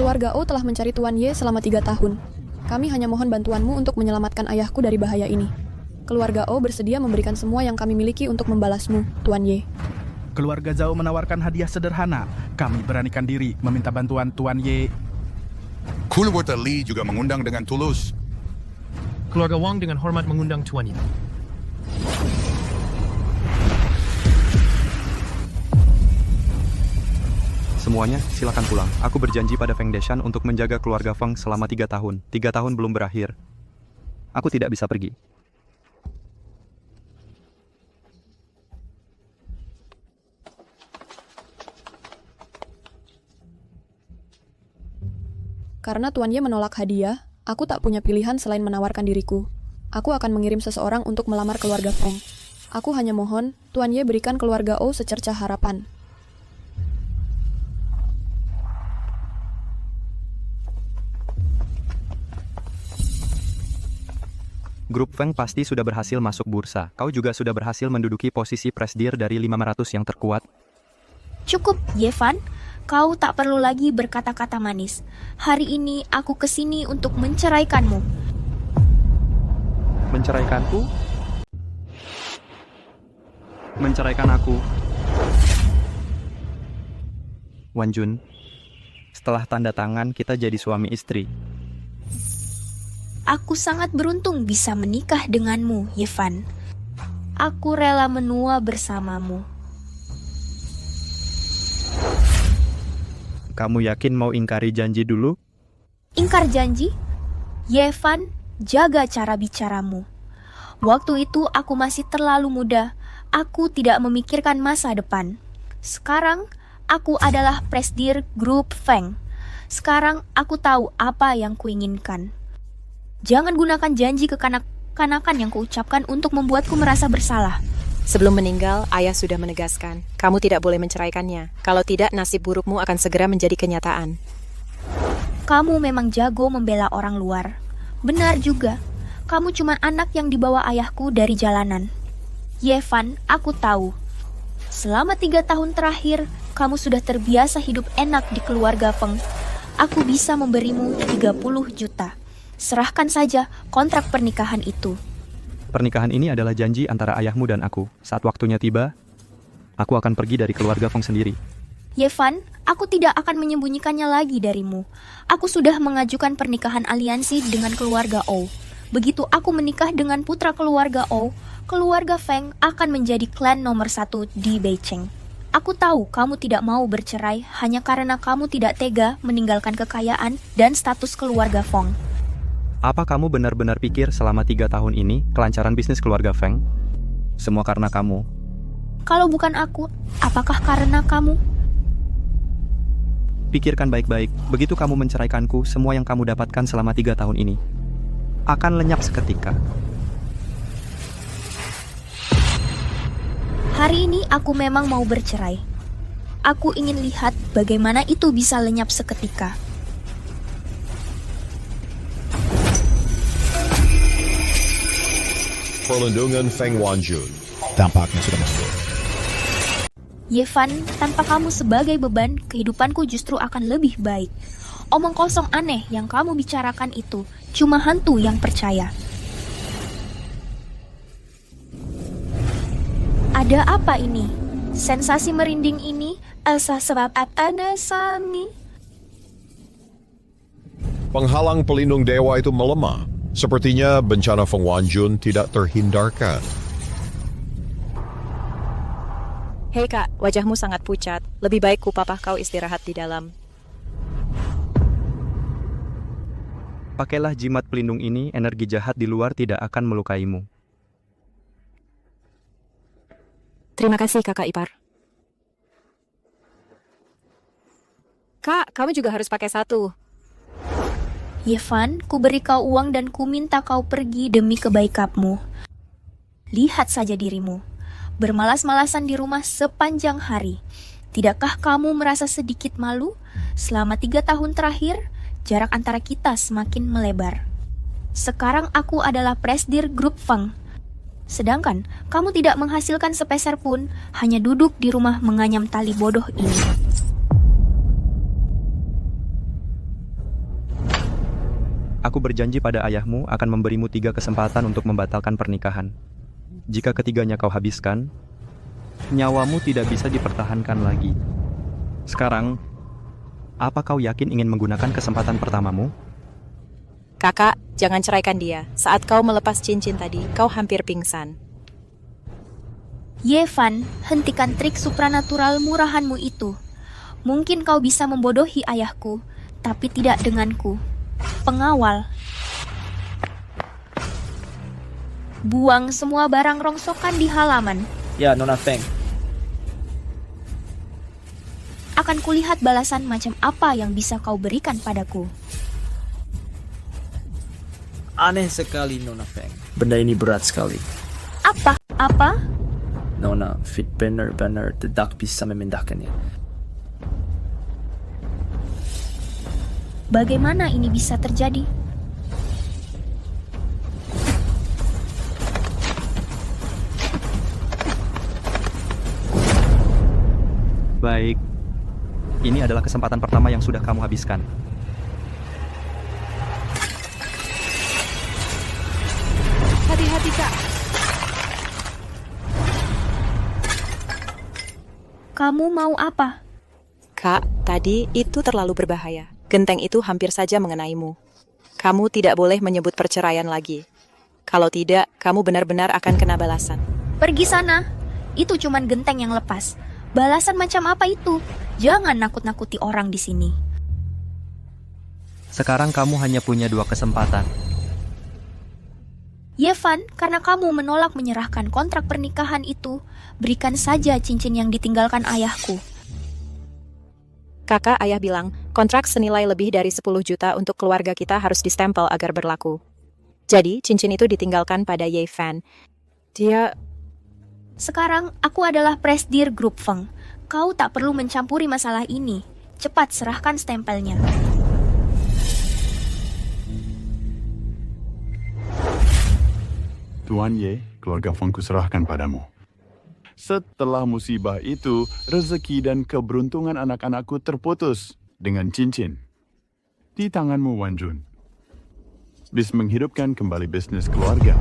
Keluarga O telah mencari Tuan Ye selama 3 tahun. Kami hanya mohon bantuanmu untuk menyelamatkan ayahku dari bahaya ini. Keluarga O bersedia memberikan semua yang kami miliki untuk membalasmu, Tuan Ye. Keluarga Zhao menawarkan hadiah sederhana. Kami beranikan diri meminta bantuan Tuan Ye. Keluarga Li juga mengundang dengan tulus. Keluarga Wang dengan hormat mengundang Tuan Ye. Semuanya, silakan pulang. Aku berjanji pada Feng Deshan untuk menjaga keluarga Feng selama 3 tahun. 3 tahun belum berakhir. Aku tidak bisa pergi. Karena Tuan Ye menolak hadiah, aku tak punya pilihan selain menawarkan diriku. Aku akan mengirim seseorang untuk melamar keluarga Feng. Aku hanya mohon, Tuan Ye berikan keluarga O secercah harapan. Grup Feng pasti sudah berhasil masuk bursa. Kau juga sudah berhasil menduduki posisi presidir dari 500 yang terkuat. Cukup, Yevan. Kau tak perlu lagi berkata-kata manis. Hari ini aku kesini untuk menceraikanmu. Menceraikanku? Menceraikan aku? Wan Jun, setelah tanda tangan kita jadi suami istri. Aku sangat beruntung bisa menikah denganmu, Yevan. Aku rela menua bersamamu. Kamu yakin mau ingkari janji dulu? Ingkar janji? Yevan, jaga cara bicaramu. Waktu itu aku masih terlalu muda. Aku tidak memikirkan masa depan. Sekarang, aku adalah presidir grup Feng. Sekarang aku tahu apa yang kuinginkan. Jangan gunakan janji kekanak-kanakan yang kuucapkan untuk membuatku merasa bersalah. Sebelum meninggal, ayah sudah menegaskan, kamu tidak boleh menceraikannya. Kalau tidak, nasib burukmu akan segera menjadi kenyataan. Kamu memang jago membela orang luar. Benar juga, kamu cuma anak yang dibawa ayahku dari jalanan. Yevan, aku tahu. Selama 3 tahun terakhir, kamu sudah terbiasa hidup enak di keluarga Feng. Aku bisa memberimu 30 juta. Serahkan saja kontrak pernikahan itu. Pernikahan ini adalah janji antara ayahmu dan aku. Saat waktunya tiba, aku akan pergi dari keluarga Feng sendiri. Yevan, aku tidak akan menyembunyikannya lagi darimu. Aku sudah mengajukan pernikahan aliansi dengan keluarga O. Begitu aku menikah dengan putra keluarga O, keluarga Feng akan menjadi klan nomor 1 di Beicheng. Aku tahu kamu tidak mau bercerai hanya karena kamu tidak tega meninggalkan kekayaan dan status keluarga Feng. Apa kamu benar-benar pikir selama 3 tahun ini kelancaran bisnis keluarga Feng? Semua karena kamu. Kalau bukan aku, apakah karena kamu? Pikirkan baik-baik, begitu kamu menceraikanku, semua yang kamu dapatkan selama 3 tahun ini akan lenyap seketika. Hari ini aku memang mau bercerai. Aku ingin lihat bagaimana itu bisa lenyap seketika. Perlindungan Feng Wanjun tampaknya sudah masuk. Yevan, tanpa kamu sebagai beban, kehidupanku justru akan lebih baik. Omong kosong aneh yang kamu bicarakan itu cuma hantu yang percaya. Ada apa ini? Sensasi merinding ini, Elsa sebab apa dasarnya? Penghalang pelindung dewa itu melemah. Sepertinya bencana Feng Wanjun tidak terhindarkan. Hei kak, wajahmu sangat pucat. Lebih baik kupapah kau istirahat di dalam. Pakailah jimat pelindung ini, energi jahat di luar tidak akan melukaimu. Terima kasih kakak ipar. Kak, kamu juga harus pakai satu. Yevan, ku beri kau uang dan ku minta kau pergi demi kebaikanmu. Lihat saja dirimu, bermalas-malasan di rumah sepanjang hari. Tidakkah kamu merasa sedikit malu? Selama 3 tahun terakhir, jarak antara kita semakin melebar. Sekarang aku adalah presidir grup Feng. Sedangkan kamu tidak menghasilkan sepeser pun, hanya duduk di rumah menganyam tali bodoh ini. Aku berjanji pada ayahmu akan memberimu 3 kesempatan untuk membatalkan pernikahan. Jika ketiganya kau habiskan, nyawamu tidak bisa dipertahankan lagi. Sekarang, apa kau yakin ingin menggunakan kesempatan pertamamu? Kakak, jangan ceraikan dia. Saat kau melepas cincin tadi, kau hampir pingsan. Yevan, hentikan trik supranatural murahanmu itu. Mungkin kau bisa membodohi ayahku, tapi tidak denganku. Pengawal. Buang semua barang rongsokan di halaman. Ya, Nona Feng. Akan kulihat balasan macam apa yang bisa kau berikan padaku. Aneh sekali, Nona Feng. Benda ini berat sekali. Apa? Apa? Nona, fit benar-benar tidak bisa memindahkannya. Bagaimana ini bisa terjadi? Baik, ini adalah kesempatan pertama yang sudah kamu habiskan. Hati-hati, Kak. Kamu mau apa? Kak, tadi itu terlalu berbahaya. Genteng itu hampir saja mengenaimu. Kamu tidak boleh menyebut perceraian lagi. Kalau tidak, kamu benar-benar akan kena balasan. Pergi sana. Itu cuman genteng yang lepas. Balasan macam apa itu? Jangan nakut-nakuti orang di sini. Sekarang kamu hanya punya 2 kesempatan. Yevan, karena kamu menolak menyerahkan kontrak pernikahan itu, berikan saja cincin yang ditinggalkan ayahku. Kakak, ayah bilang, kontrak senilai lebih dari 10 juta untuk keluarga kita harus distempel agar berlaku. Jadi, cincin itu ditinggalkan pada Ye Fan. Dia... Sekarang, aku adalah Presdir Grup Feng. Kau tak perlu mencampuri masalah ini. Cepat serahkan stempelnya. Tuan Ye, keluarga Fengku serahkan padamu. Setelah musibah itu, rezeki dan keberuntungan anak-anakku terputus dengan cincin. Di tanganmu, Wan Jun. Bisa menghidupkan kembali bisnis keluarga.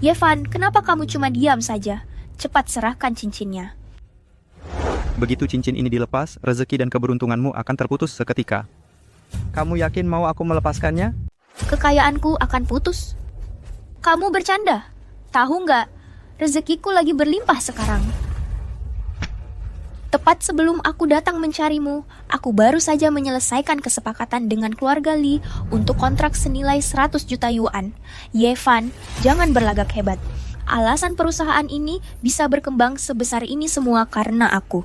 Yevan, kenapa kamu cuma diam saja? Cepat serahkan cincinnya. Begitu cincin ini dilepas, rezeki dan keberuntunganmu akan terputus seketika. Kamu yakin mau aku melepaskannya? Kekayaanku akan putus. Kamu bercanda? Tahu nggak? Rezekiku lagi berlimpah sekarang. Tepat sebelum aku datang mencarimu, aku baru saja menyelesaikan kesepakatan dengan keluarga Li untuk kontrak senilai 100 juta yuan. Yevan, jangan berlagak hebat. Alasan perusahaan ini bisa berkembang sebesar ini semua karena aku.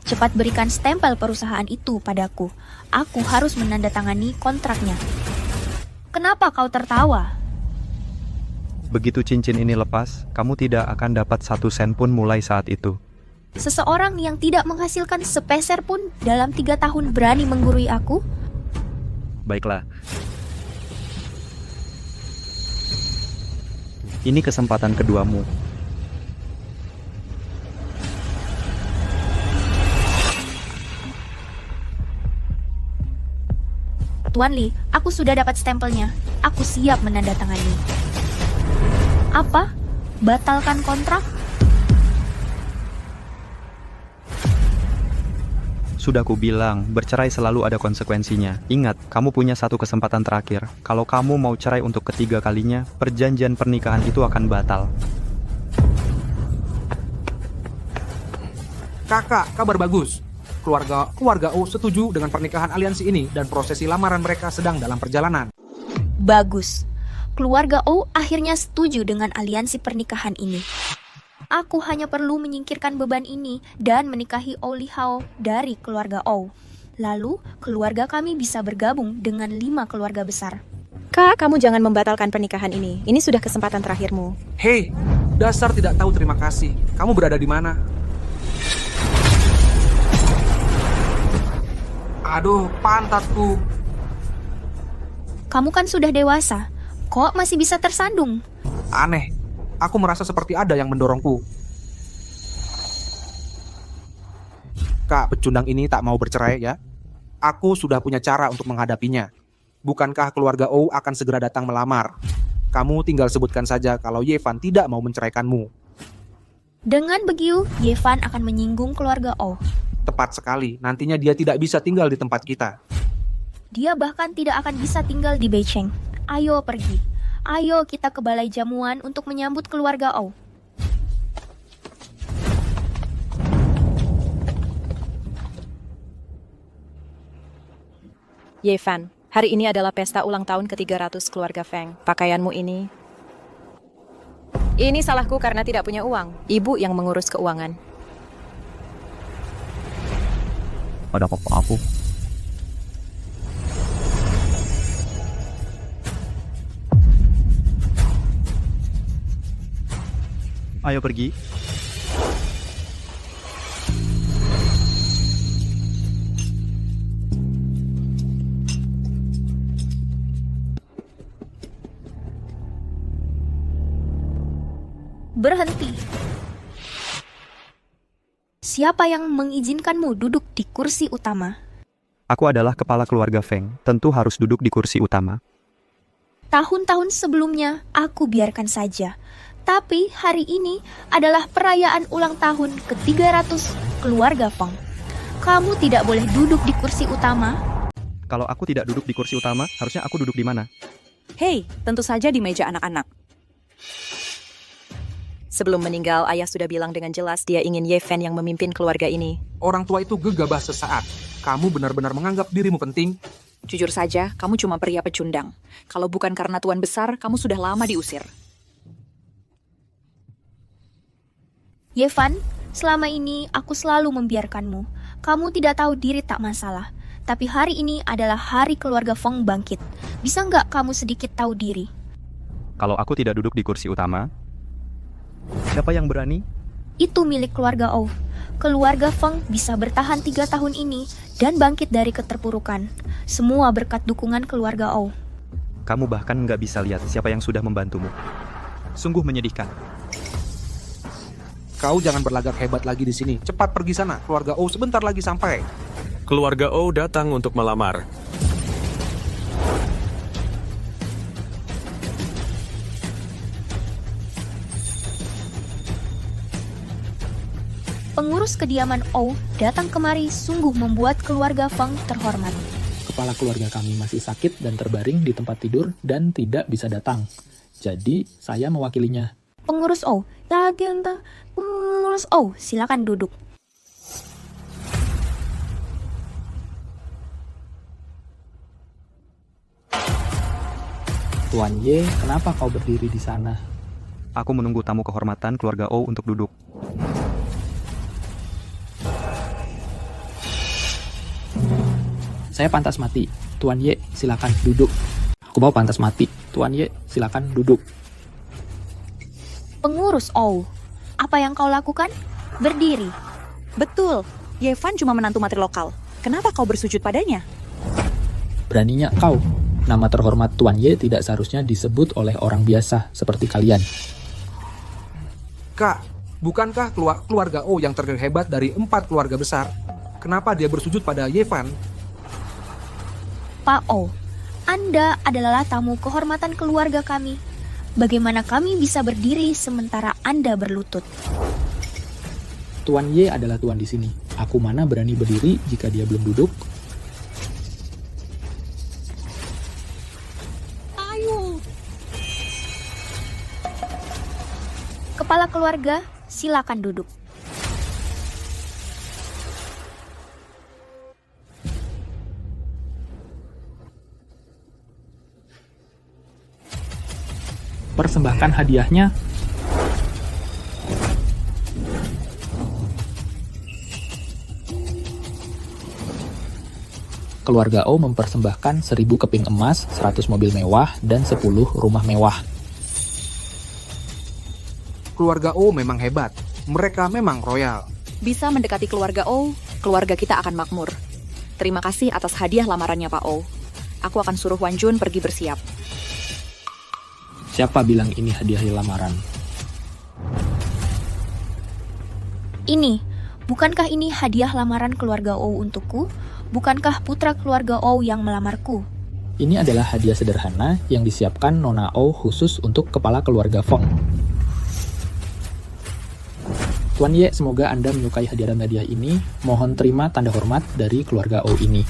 Cepat berikan stempel perusahaan itu padaku. Aku harus menandatangani kontraknya. Kenapa kau tertawa? Begitu cincin ini lepas, kamu tidak akan dapat 1 sen pun mulai saat itu. Seseorang yang tidak menghasilkan sepeser pun dalam 3 tahun berani menggurui aku? Baiklah. Ini kesempatan keduamu. Tuan Li, aku sudah dapat stempelnya. Aku siap menandatangani. Apa? Batalkan kontrak? Sudah kubilang, bercerai selalu ada konsekuensinya. Ingat, kamu punya 1 kesempatan terakhir. Kalau kamu mau cerai untuk ketiga kalinya, perjanjian pernikahan itu akan batal. Kakak, kabar bagus. Keluarga O setuju dengan pernikahan aliansi ini dan prosesi lamaran mereka sedang dalam perjalanan. Bagus. Keluarga O akhirnya setuju dengan aliansi pernikahan ini. Aku hanya perlu menyingkirkan beban ini dan menikahi O Li Hao dari keluarga O. Lalu, keluarga kami bisa bergabung dengan 5 keluarga besar. Kak, kamu jangan membatalkan pernikahan ini. Ini sudah kesempatan terakhirmu. Hei, dasar tidak tahu terima kasih. Kamu berada di mana? Aduh, pantatku. Kamu kan sudah dewasa. Kok masih bisa tersandung? Aneh. Aku merasa seperti ada yang mendorongku. Kak, pecundang ini tak mau bercerai ya. Aku sudah punya cara untuk menghadapinya. Bukankah keluarga O akan segera datang melamar? Kamu tinggal sebutkan saja kalau Yevan tidak mau menceraikanmu. Dengan begitu, Yevan akan menyinggung keluarga O. Tepat sekali, nantinya dia tidak bisa tinggal di tempat kita. Dia bahkan tidak akan bisa tinggal di Beijing. Ayo pergi. Ayo kita ke balai jamuan untuk menyambut keluarga O. Yevan, hari ini adalah pesta ulang tahun ke-300 keluarga Feng. Pakaianmu ini... Ini salahku karena tidak punya uang. Ibu yang mengurus keuangan. Ada apa aku? Ayo pergi. Berhenti. Siapa yang mengizinkanmu duduk di kursi utama? Aku adalah kepala keluarga Feng, tentu harus duduk di kursi utama. Tahun-tahun sebelumnya aku biarkan saja. Tapi hari ini adalah perayaan ulang tahun ke-300 keluarga Feng. Kamu tidak boleh duduk di kursi utama. Kalau aku tidak duduk di kursi utama, harusnya aku duduk di mana? Hei, tentu saja di meja anak-anak. Sebelum meninggal, ayah sudah bilang dengan jelas dia ingin Yevan yang memimpin keluarga ini. Orang tua itu gegabah sesaat. Kamu benar-benar menganggap dirimu penting. Jujur saja, kamu cuma pria pecundang. Kalau bukan karena tuan besar, kamu sudah lama diusir. Yevan, selama ini aku selalu membiarkanmu. Kamu tidak tahu diri tak masalah. Tapi hari ini adalah hari keluarga Feng bangkit. Bisa nggak kamu sedikit tahu diri? Kalau aku tidak duduk di kursi utama, siapa yang berani? Itu milik keluarga O. Keluarga Feng bisa bertahan 3 tahun ini dan bangkit dari keterpurukan. Semua berkat dukungan keluarga O. Kamu bahkan nggak bisa lihat siapa yang sudah membantumu. Sungguh menyedihkan. Kau jangan berlagak hebat lagi di sini. Cepat pergi sana. Keluarga O sebentar lagi sampai. Keluarga O datang untuk melamar. Pengurus kediaman O datang kemari sungguh membuat keluarga Feng terhormat. Kepala keluarga kami masih sakit dan terbaring di tempat tidur dan tidak bisa datang. Jadi, saya mewakilinya. Pengurus O, pengurus O, silakan duduk. Tuan Ye, kenapa kau berdiri di sana? Aku menunggu tamu kehormatan keluarga O untuk duduk. Saya pantas mati. Tuan Ye, silakan duduk. Aku mau pantas mati. Tuan Ye, silakan duduk. Pengurus O, apa yang kau lakukan? Berdiri. Betul, Yevan cuma menantu matri lokal. Kenapa kau bersujud padanya? Beraninya kau. Nama terhormat Tuan Ye tidak seharusnya disebut oleh orang biasa seperti kalian. Kak, bukankah keluarga O yang terhebat dari 4 keluarga besar? Kenapa dia bersujud pada Yevan? Pak O, Anda adalah tamu kehormatan keluarga kami. Bagaimana kami bisa berdiri sementara Anda berlutut? Tuan Ye adalah tuan di sini. Aku mana berani berdiri jika dia belum duduk? Ayo. Kepala keluarga, silakan duduk. Persembahkan hadiahnya. Keluarga O mempersembahkan 1000 keping emas, 100 mobil mewah, dan 10 rumah mewah. Keluarga O memang hebat. Mereka memang royal. Bisa mendekati keluarga O, keluarga kita akan makmur. Terima kasih atas hadiah lamarannya Pak O. Aku akan suruh Wan Jun pergi bersiap. Siapa bilang ini hadiah lamaran? Ini, Bukankah ini hadiah lamaran keluarga Ou untukku? Bukankah putra keluarga Ou yang melamarku? Ini adalah hadiah sederhana yang disiapkan Nona Ou khusus untuk kepala keluarga Feng. Tuan Ye, semoga Anda menyukai hadiah dan hadiah ini. Mohon terima tanda hormat dari keluarga Ou ini.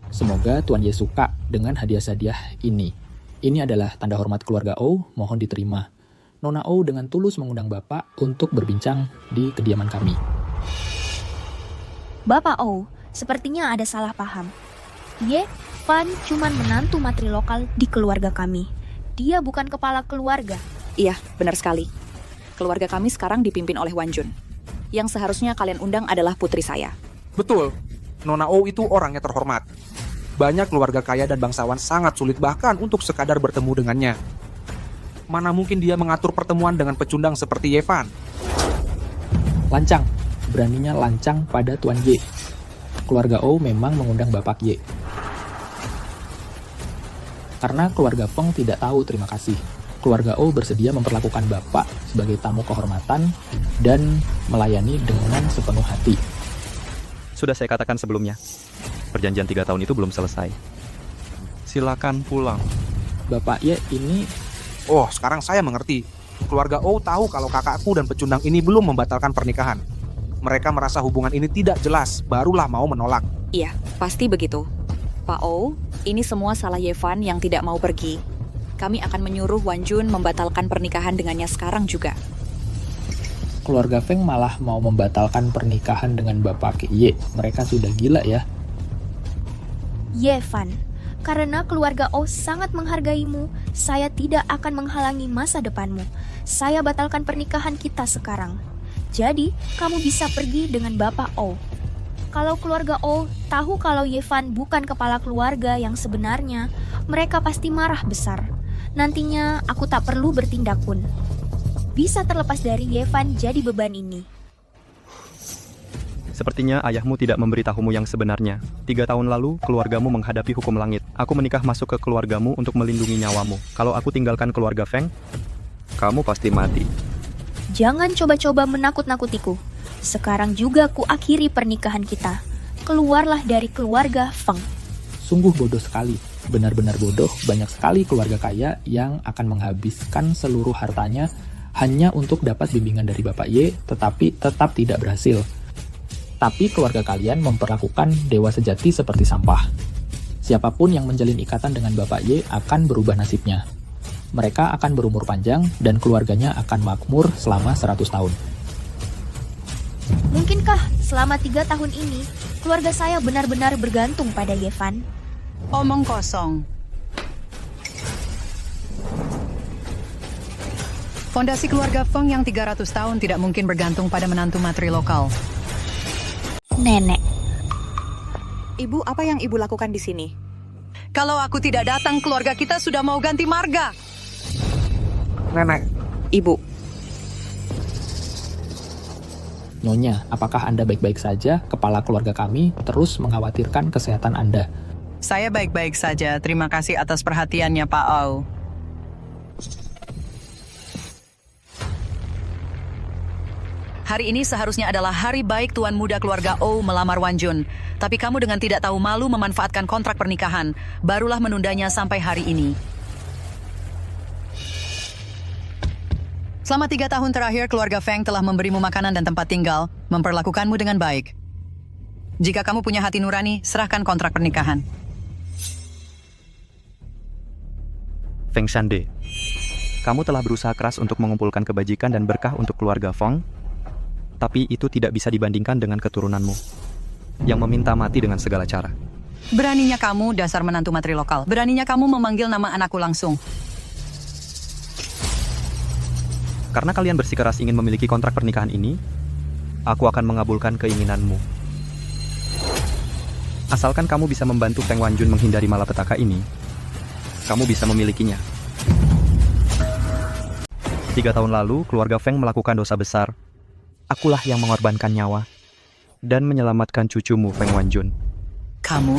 Semoga Tuan Ye suka dengan hadiah-hadiah ini. Ini adalah tanda hormat keluarga Ou, mohon diterima. Nona Ou dengan tulus mengundang Bapak untuk berbincang di kediaman kami. Bapak Ou, sepertinya ada salah paham. Ye Fan cuman menantu matri lokal di keluarga kami. Dia bukan kepala keluarga. Iya, benar sekali. Keluarga kami sekarang dipimpin oleh Wanjun. Yang seharusnya kalian undang adalah putri saya. Betul, Nona Ou itu orangnya terhormat. Banyak keluarga kaya dan bangsawan sangat sulit bahkan untuk sekadar bertemu dengannya. Mana mungkin dia mengatur pertemuan dengan pecundang seperti Yevan? Lancang, beraninya lancang pada Tuan Ye. Keluarga Ou memang mengundang Bapak Ye. Karena keluarga Feng tidak tahu terima kasih. Keluarga Ou bersedia memperlakukan Bapak sebagai tamu kehormatan dan melayani dengan sepenuh hati. Sudah saya katakan sebelumnya, perjanjian 3 tahun itu belum selesai. Silakan pulang. Bapak Ye ini... Oh, sekarang saya mengerti. Keluarga Ou tahu kalau kakakku dan pecundang ini belum membatalkan pernikahan. Mereka merasa hubungan ini tidak jelas, barulah mau menolak. Iya, pasti begitu. Pak Ou, ini semua salah Yevan yang tidak mau pergi. Kami akan menyuruh Wanjun membatalkan pernikahan dengannya sekarang juga. Keluarga Feng malah mau membatalkan pernikahan dengan Bapak Ye. Mereka sudah gila ya. Yevan, karena keluarga Ou sangat menghargaimu, saya tidak akan menghalangi masa depanmu. Saya batalkan pernikahan kita sekarang. Jadi, kamu bisa pergi dengan Bapak Ou. Kalau keluarga Ou tahu kalau Yevan bukan kepala keluarga yang sebenarnya, mereka pasti marah besar. Nantinya aku tak perlu bertindak pun. Bisa terlepas dari Yevan jadi beban ini. Sepertinya ayahmu tidak memberitahumu yang sebenarnya. 3 tahun lalu, keluargamu menghadapi hukum langit. Aku menikah masuk ke keluargamu untuk melindungi nyawamu. Kalau aku tinggalkan keluarga Feng, kamu pasti mati. Jangan coba-coba menakut-nakutiku. Sekarang juga ku akhiri pernikahan kita. Keluarlah dari keluarga Feng. Sungguh bodoh sekali. Benar-benar bodoh, banyak sekali keluarga kaya yang akan menghabiskan seluruh hartanya hanya untuk dapat bimbingan dari Bapak Ye, tetapi tetap tidak berhasil. Tapi keluarga kalian memperlakukan dewa sejati seperti sampah. Siapapun yang menjalin ikatan dengan Bapak Ye akan berubah nasibnya. Mereka akan berumur panjang dan keluarganya akan makmur selama 100 tahun. Mungkinkah selama 3 tahun ini, keluarga saya benar-benar bergantung pada Yevan? Omong kosong. Fondasi keluarga Feng yang 300 tahun tidak mungkin bergantung pada menantu matri lokal. Nenek. Ibu, apa yang ibu lakukan di sini? Kalau aku tidak datang, keluarga kita sudah mau ganti marga. Nenek. Ibu. Nyonya, apakah Anda baik-baik saja? Kepala keluarga kami terus mengkhawatirkan kesehatan Anda. Saya baik-baik saja. Terima kasih atas perhatiannya, Pak Ou. Hari ini seharusnya adalah hari baik Tuan Muda keluarga Ou melamar Wanjun. Tapi kamu dengan tidak tahu malu memanfaatkan kontrak pernikahan. Barulah menundanya sampai hari ini. Selama 3 tahun terakhir, keluarga Feng telah memberimu makanan dan tempat tinggal, memperlakukanmu dengan baik. Jika kamu punya hati nurani, serahkan kontrak pernikahan. Feng Shande, kamu telah berusaha keras untuk mengumpulkan kebajikan dan berkah untuk keluarga Feng, tapi itu tidak bisa dibandingkan dengan keturunanmu, yang meminta mati dengan segala cara. Beraninya kamu, dasar menantu matri lokal. Beraninya kamu memanggil nama anakku langsung. Karena kalian bersikeras ingin memiliki kontrak pernikahan ini, aku akan mengabulkan keinginanmu. Asalkan kamu bisa membantu Feng Wanjun menghindari malapetaka ini, kamu bisa memilikinya. 3 tahun lalu, keluarga Feng melakukan dosa besar. Akulah yang mengorbankan nyawa dan menyelamatkan cucumu, Feng Wanjun. Kamu?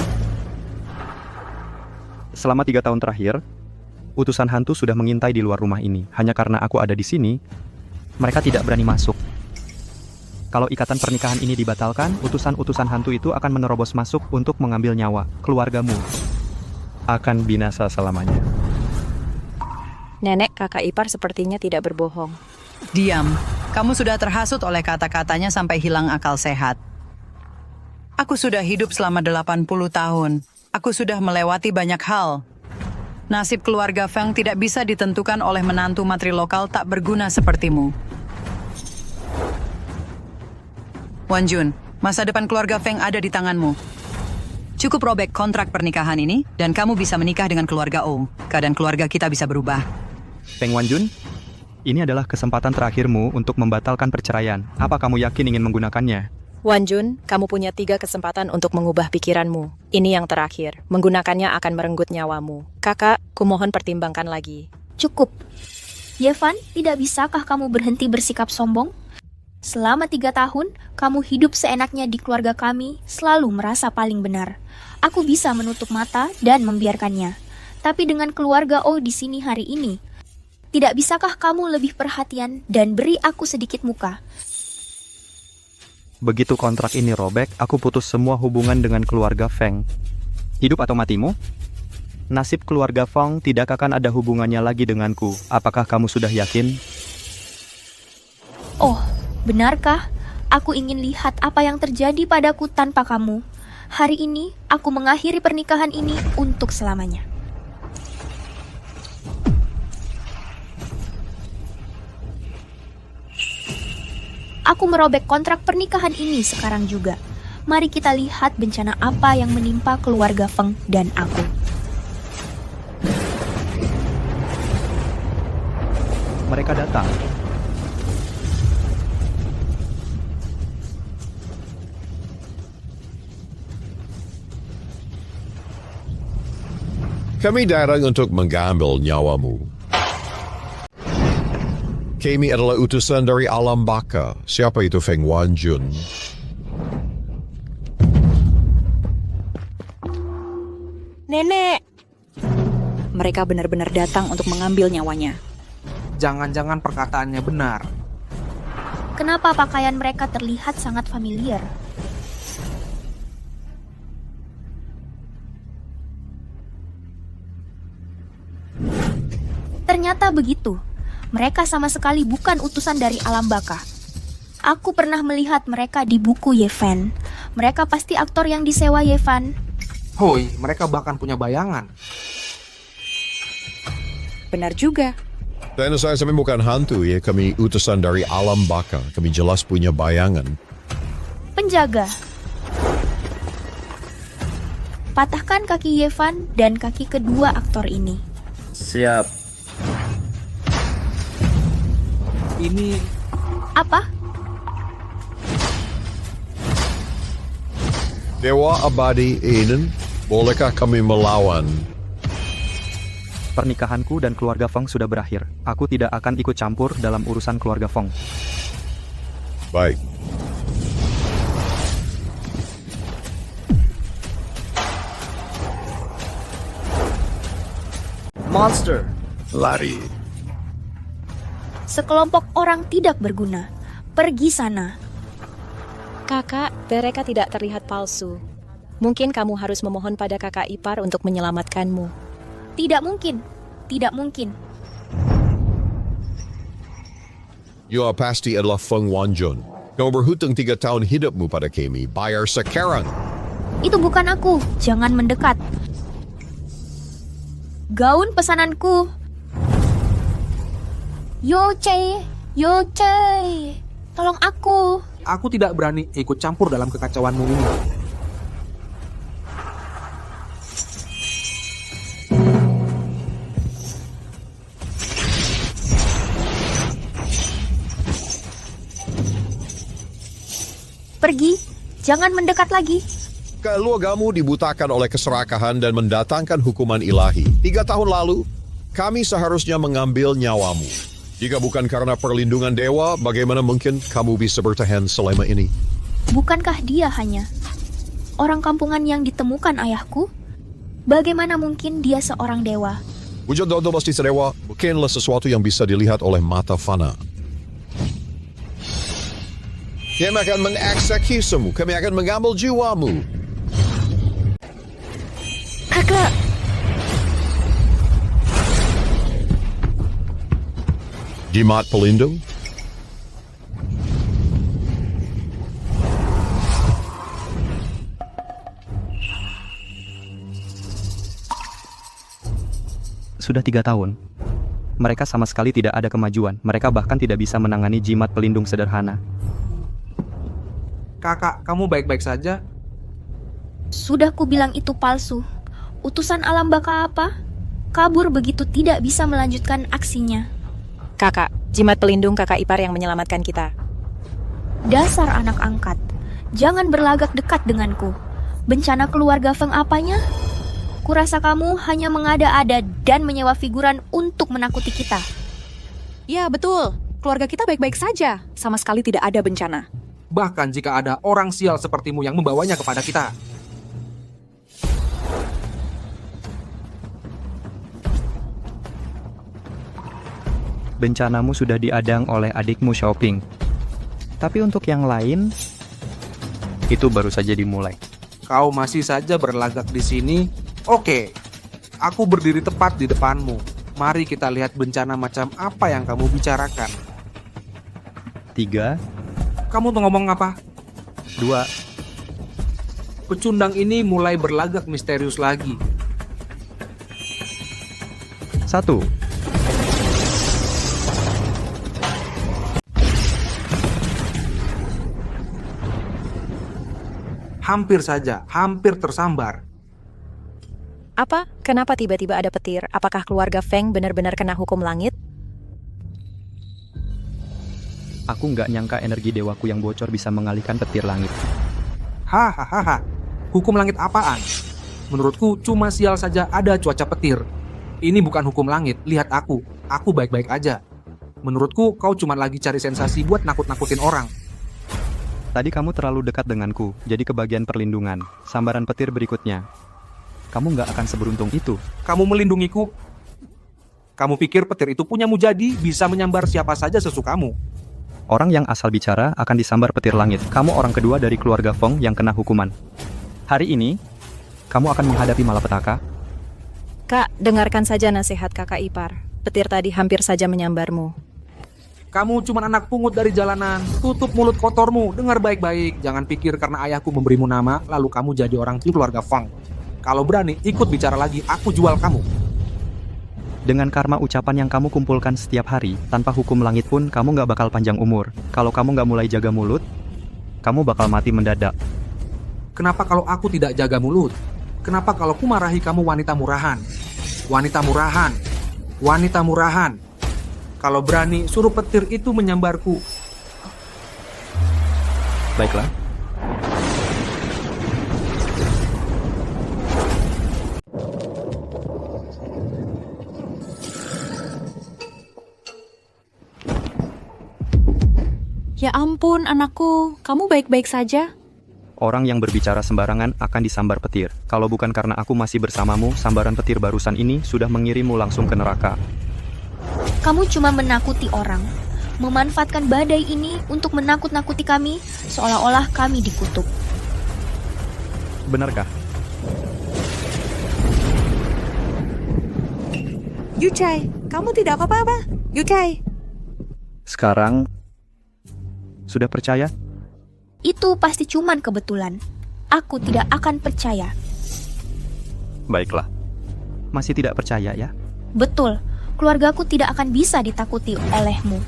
Selama 3 tahun terakhir, utusan hantu sudah mengintai di luar rumah ini. Hanya karena aku ada di sini, Mereka tidak berani masuk. Kalau ikatan pernikahan ini dibatalkan, utusan-utusan hantu itu akan menerobos masuk untuk mengambil nyawa. Keluargamu akan binasa selamanya. Nenek kakak ipar sepertinya tidak berbohong. Diam. Kamu sudah terhasut oleh kata-katanya sampai hilang akal sehat. Aku sudah hidup selama 80 tahun. Aku sudah melewati banyak hal. Nasib keluarga Feng tidak bisa ditentukan oleh menantu matri lokal tak berguna sepertimu. Wan Jun, masa depan keluarga Feng ada di tanganmu. Cukup robek kontrak pernikahan ini, dan kamu bisa menikah dengan keluarga Oh. Keadaan keluarga kita bisa berubah. Feng Wanjun, ini adalah kesempatan terakhirmu untuk membatalkan perceraian. Apa kamu yakin ingin menggunakannya? Wan Jun, kamu punya 3 kesempatan untuk mengubah pikiranmu. Ini yang terakhir. Menggunakannya akan merenggut nyawamu. Kakak, kumohon pertimbangkan lagi. Cukup. Yevan, tidak bisakah kamu berhenti bersikap sombong? Selama 3 tahun, kamu hidup seenaknya di keluarga kami, selalu merasa paling benar. Aku bisa menutup mata dan membiarkannya. Tapi dengan keluarga Oh di sini hari ini, tidak bisakah kamu lebih perhatian dan beri aku sedikit muka? Begitu kontrak ini robek, aku putus semua hubungan dengan keluarga Feng. Hidup atau matimu? Nasib keluarga Feng tidak akan ada hubungannya lagi denganku. Apakah kamu sudah yakin? Oh, benarkah? Aku ingin lihat apa yang terjadi padaku tanpa kamu. Hari ini, aku mengakhiri pernikahan ini untuk selamanya. Aku merobek kontrak pernikahan ini sekarang juga. Mari kita lihat bencana apa yang menimpa keluarga Feng dan aku. Mereka datang. Kami datang untuk mengambil nyawamu. Kami adalah utusan dari alam baka. Siapa itu Feng Wanjun? Nenek! Mereka benar-benar datang untuk mengambil nyawanya. Jangan-jangan perkataannya benar. Kenapa pakaian mereka terlihat sangat familiar? Ternyata begitu. Mereka sama sekali bukan utusan dari alam baka. Aku pernah melihat mereka di buku Yevan. Mereka pasti aktor yang disewa Yevan. Hoi, mereka bahkan punya bayangan. Benar juga. Dan kami bukan hantu ya, kami utusan dari alam baka. Kami jelas punya bayangan. Penjaga. Patahkan kaki Yevan dan kaki kedua aktor ini. Siap. Ini... Apa? Dewa abadi Inen, bolehkah kami melawan? Pernikahanku dan keluarga Feng sudah berakhir. Aku tidak akan ikut campur dalam urusan keluarga Feng. Baik. Monster. Lari. Sekelompok orang tidak berguna. Pergi sana. Kakak, mereka tidak terlihat palsu. Mungkin kamu harus memohon pada kakak ipar untuk menyelamatkanmu. Tidak mungkin. Tidak mungkin. You pasti adalah Feng Wanjun. Kamu berhutang 3 tahun hidupmu pada kami. Bayar sekarang. Itu bukan aku. Jangan mendekat. Gaun pesananku. Yo Cei, tolong aku. Aku tidak berani ikut campur dalam kekacauanmu ini. Pergi, jangan mendekat lagi. Keluargamu dibutakan oleh keserakahan dan mendatangkan hukuman ilahi. 3 tahun lalu, kami seharusnya mengambil nyawamu. Jika bukan karena perlindungan dewa, bagaimana mungkin kamu bisa bertahan selama ini? Bukankah dia hanya orang kampungan yang ditemukan ayahku? Bagaimana mungkin dia seorang dewa? Wujud dodo pasti sedewa, bukanlah sesuatu yang bisa dilihat oleh mata fana. Kami akan mengeksekusimu. Kami akan mengambil jiwamu. Kakak, Jimat pelindung. Sudah 3 tahun. Mereka sama sekali tidak ada kemajuan. Mereka bahkan tidak bisa menangani jimat pelindung sederhana. Kakak, kamu baik-baik saja? sudah kubilang itu palsu. Utusan alam baka apa? Kabur begitu tidak bisa melanjutkan aksinya. Kakak, jimat pelindung kakak ipar yang menyelamatkan kita. Dasar anak angkat, jangan berlagak dekat denganku. Bencana keluarga Feng apanya? Kurasa kamu hanya mengada-ada dan menyewa figuran untuk menakuti kita. Ya, betul. Keluarga kita baik-baik saja. Sama sekali tidak ada bencana. Bahkan jika ada orang sial sepertimu yang membawanya kepada kita. Bencanamu sudah diadang oleh adikmu Xiaoping. Tapi untuk yang lain, itu baru saja dimulai. Kau masih saja berlagak di sini? Oke, aku berdiri tepat di depanmu. Mari kita lihat bencana macam apa yang kamu bicarakan. 3. Kamu tuh ngomong apa? 2. Pecundang ini mulai berlagak misterius lagi. 1. Hampir saja, hampir tersambar. Apa? Kenapa tiba-tiba ada petir? Apakah keluarga Feng benar-benar kena hukum langit? Aku nggak nyangka energi dewaku yang bocor bisa mengalihkan petir langit. Hahaha, hukum langit apaan? Menurutku cuma sial saja ada cuaca petir. Ini bukan hukum langit, lihat aku baik-baik aja. Menurutku kau cuma lagi cari sensasi buat nakut-nakutin orang. Tadi kamu terlalu dekat denganku, jadi kebagian perlindungan. Sambaran petir berikutnya. Kamu nggak akan seberuntung itu. Kamu melindungiku? Kamu pikir petir itu punyamu jadi bisa menyambar siapa saja sesukamu? Orang yang asal bicara akan disambar petir langit. Kamu orang kedua dari keluarga Feng yang kena hukuman. Hari ini, kamu akan menghadapi malapetaka. Kak, dengarkan saja nasihat kakak ipar. Petir tadi hampir saja menyambarmu. Kamu cuma anak pungut dari jalanan. Tutup mulut kotormu, dengar baik-baik. Jangan pikir karena ayahku memberimu nama, lalu kamu jadi orang di keluarga Feng. Kalau berani ikut bicara lagi, aku jual kamu. Dengan karma ucapan yang kamu kumpulkan setiap hari, tanpa hukum langit pun kamu nggak bakal panjang umur. Kalau kamu nggak mulai jaga mulut, kamu bakal mati mendadak. Kenapa kalau aku tidak jaga mulut? Kenapa kalau ku marahi kamu wanita murahan? Wanita murahan. Wanita murahan. Kalau berani, suruh petir itu menyambarku. Baiklah. Ya ampun, anakku. Kamu baik-baik saja? Orang yang berbicara sembarangan akan disambar petir. Kalau bukan karena aku masih bersamamu, sambaran petir barusan ini sudah mengirimmu langsung ke neraka. Kamu cuma menakuti orang. Memanfaatkan badai ini untuk menakut-nakuti kami, seolah-olah kami dikutuk. Benarkah? Yucai, kamu tidak apa-apa? Yucai. Sekarang, sudah percaya? Itu pasti cuman kebetulan. Aku tidak akan percaya. Baiklah. Masih tidak percaya ya? Betul, keluargaku tidak akan bisa ditakuti olehmu.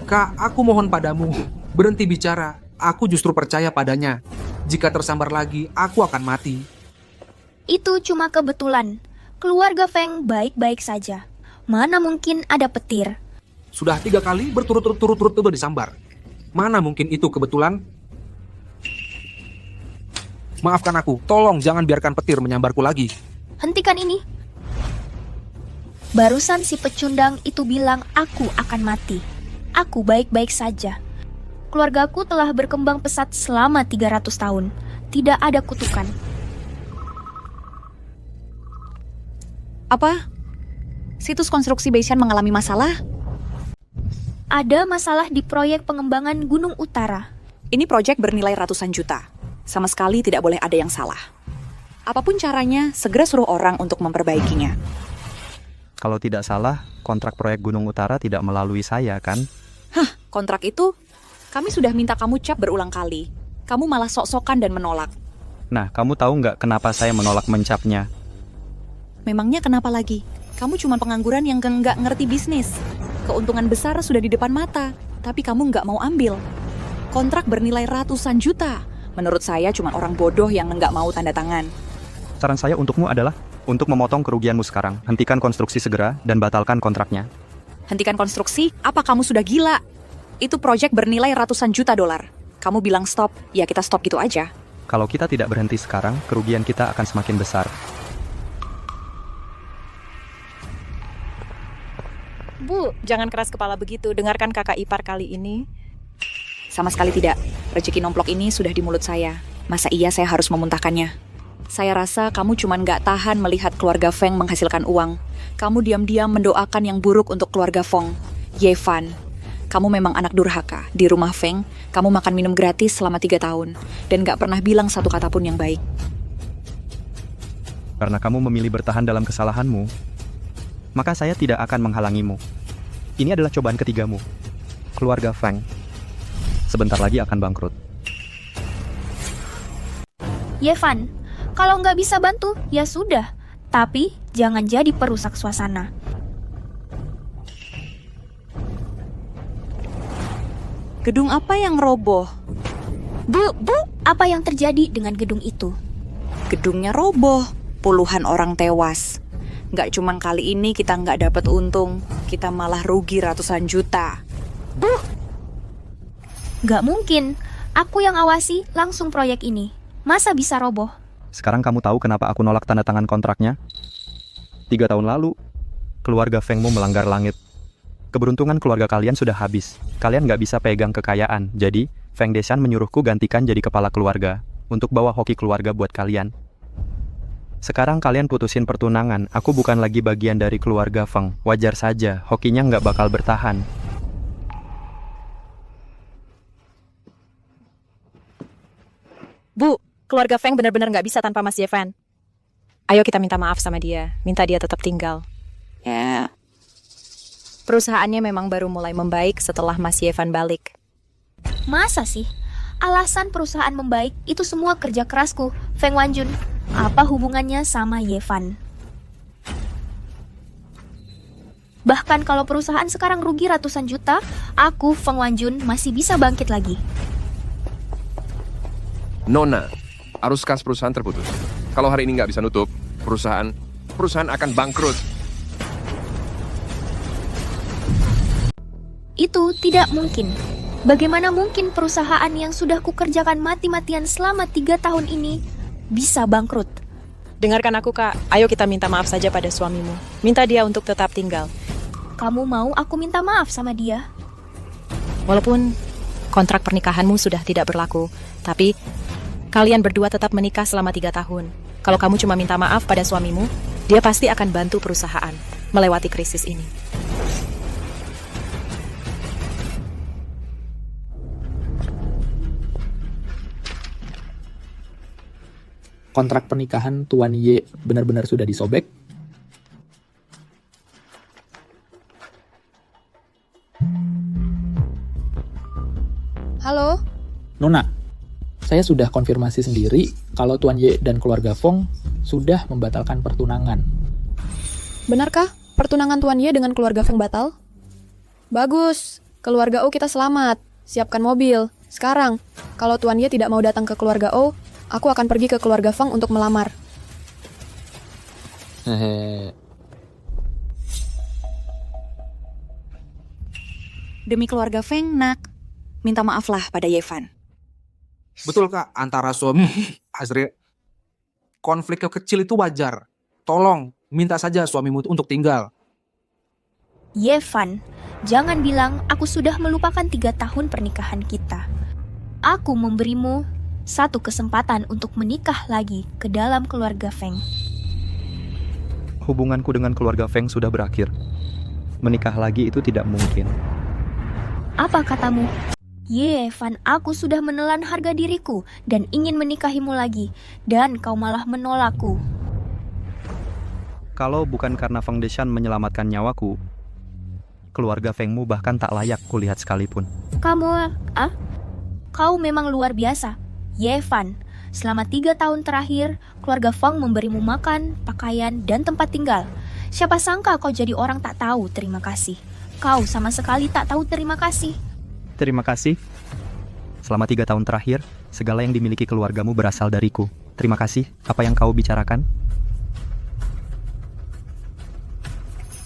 Kak, aku mohon padamu, berhenti bicara. Aku justru percaya padanya. Jika tersambar lagi, aku akan mati. Itu cuma kebetulan. Keluarga Feng baik-baik saja. Mana mungkin ada petir? Sudah 3 kali berturut-turut disambar. Mana mungkin itu kebetulan? Maafkan aku, tolong jangan biarkan petir menyambarku lagi. Hentikan ini. Barusan si pecundang itu bilang aku akan mati. Aku baik-baik saja. Keluargaku telah berkembang pesat selama 300 tahun. Tidak ada kutukan. Apa? Situs konstruksi Beishan mengalami masalah? Ada masalah di proyek pengembangan Gunung Utara. Ini proyek bernilai ratusan juta. Sama sekali tidak boleh ada yang salah. Apapun caranya, segera suruh orang untuk memperbaikinya. Kalau tidak salah, kontrak proyek Gunung Utara tidak melalui saya, kan? Hah, kontrak itu? Kami sudah minta kamu cap berulang kali. Kamu malah sok-sokan dan menolak. Nah, kamu tahu nggak kenapa saya menolak mencapnya? Memangnya kenapa lagi? Kamu cuma pengangguran yang nggak ngerti bisnis. Keuntungan besar sudah di depan mata, tapi kamu nggak mau ambil. Kontrak bernilai ratusan juta. Menurut saya cuma orang bodoh yang nggak mau tanda tangan. Saran saya untukmu adalah untuk memotong kerugianmu sekarang. Hentikan konstruksi segera dan batalkan kontraknya. Hentikan konstruksi? Apa kamu sudah gila? Itu proyek bernilai ratusan juta dolar. Kamu bilang stop, ya kita stop gitu aja. Kalau kita tidak berhenti sekarang, kerugian kita akan semakin besar. Bu, jangan keras kepala begitu. Dengarkan kakak ipar kali ini. Sama sekali tidak. Rezeki nomplok ini sudah di mulut saya. Masa iya saya harus memuntahkannya? Saya rasa kamu cuma nggak tahan melihat keluarga Feng menghasilkan uang. Kamu diam-diam mendoakan yang buruk untuk keluarga Feng. Yevan, kamu memang anak durhaka. Di rumah Feng, kamu makan minum gratis selama 3 tahun. Dan nggak pernah bilang satu kata pun yang baik. Karena kamu memilih bertahan dalam kesalahanmu, maka saya tidak akan menghalangimu. Ini adalah cobaan ketigamu. Keluarga Feng sebentar lagi akan bangkrut. Yevan, kalau nggak bisa bantu, ya sudah. Tapi jangan jadi perusak suasana. Gedung apa yang roboh? Bu, apa yang terjadi dengan gedung itu? Gedungnya roboh. Puluhan orang tewas. Nggak cuma kali ini kita nggak dapat untung, kita malah rugi ratusan juta. Nggak mungkin. Aku yang awasi langsung proyek ini. Masa bisa roboh? Sekarang kamu tahu kenapa aku nolak tanda tangan kontraknya? 3 tahun lalu, keluarga Fengmu melanggar langit. Keberuntungan keluarga kalian sudah habis. Kalian nggak bisa pegang kekayaan. Jadi, Feng Deshan menyuruhku gantikan jadi kepala keluarga untuk bawa hoki keluarga buat kalian. Sekarang kalian putusin pertunangan. Aku bukan lagi bagian dari keluarga Feng. Wajar saja, hokinya nggak bakal bertahan. Bu, keluarga Feng benar-benar nggak bisa tanpa Mas Yevan. Ayo kita minta maaf sama dia. Minta dia tetap tinggal. Ya. Perusahaannya memang baru mulai membaik setelah Mas Yevan balik. Masa sih? Alasan perusahaan membaik itu semua kerja kerasku, Feng Wanjun. Apa hubungannya sama Yevan? Bahkan kalau perusahaan sekarang rugi ratusan juta, aku, Feng Wanjun, masih bisa bangkit lagi. Nona, arus kas perusahaan terputus. Kalau hari ini nggak bisa nutup, perusahaan akan bangkrut. Itu tidak mungkin. Bagaimana mungkin perusahaan yang sudah kukerjakan mati-matian selama 3 tahun ini bisa bangkrut? Dengarkan aku, Kak. Ayo kita minta maaf saja pada suamimu. Minta dia untuk tetap tinggal. Kamu mau aku minta maaf sama dia? Walaupun kontrak pernikahanmu sudah tidak berlaku, tapi kalian berdua tetap menikah selama 3 tahun. Kalau kamu cuma minta maaf pada suamimu, dia pasti akan bantu perusahaan melewati krisis ini. Kontrak pernikahan Tuan Ye benar-benar sudah disobek. Halo? Nona, saya sudah konfirmasi sendiri kalau Tuan Ye dan keluarga Feng sudah membatalkan pertunangan. Benarkah pertunangan Tuan Ye dengan keluarga Feng batal? Bagus, keluarga O kita selamat. Siapkan mobil. Sekarang, kalau Tuan Ye tidak mau datang ke keluarga O, aku akan pergi ke keluarga Feng untuk melamar. Demi keluarga Feng, nak. Minta maaflah pada Yevan. Betul Kak, antara suami Azri. Konflik kecil itu wajar. Tolong, minta saja suamimu untuk tinggal. Yevan, jangan bilang aku sudah melupakan 3 tahun pernikahan kita. Aku memberimu 1 kesempatan untuk menikah lagi ke dalam keluarga Feng. Hubunganku dengan keluarga Feng sudah berakhir. Menikah lagi itu tidak mungkin. Apa katamu? Ye, Van, aku sudah menelan harga diriku dan ingin menikahimu lagi, dan kau malah menolakku. Kalau bukan karena Feng Deshan menyelamatkan nyawaku, keluarga Fengmu bahkan tak layak kulihat sekalipun. Kau memang luar biasa. Ye, Van, selama 3 tahun terakhir, keluarga Feng memberimu makan, pakaian, dan tempat tinggal. Siapa sangka kau jadi orang tak tahu terima kasih. Kau sama sekali tak tahu terima kasih. Terima kasih. Selama 3 tahun terakhir, segala yang dimiliki keluargamu berasal dariku. Terima kasih. Apa yang kau bicarakan?